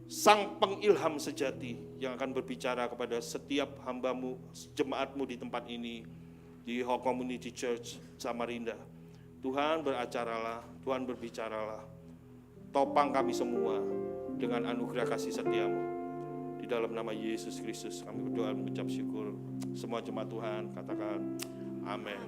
Sang pengilham sejati yang akan berbicara kepada setiap hamba-Mu, jemaat-Mu di tempat ini, di Hope Community Church Samarinda. Tuhan beracaralah, Tuhan berbicaralah. Topang kami semua dengan anugerah kasih setia-Mu. Di dalam nama Yesus Kristus kami berdoa mengucap syukur. Semua jemaat Tuhan katakan amin.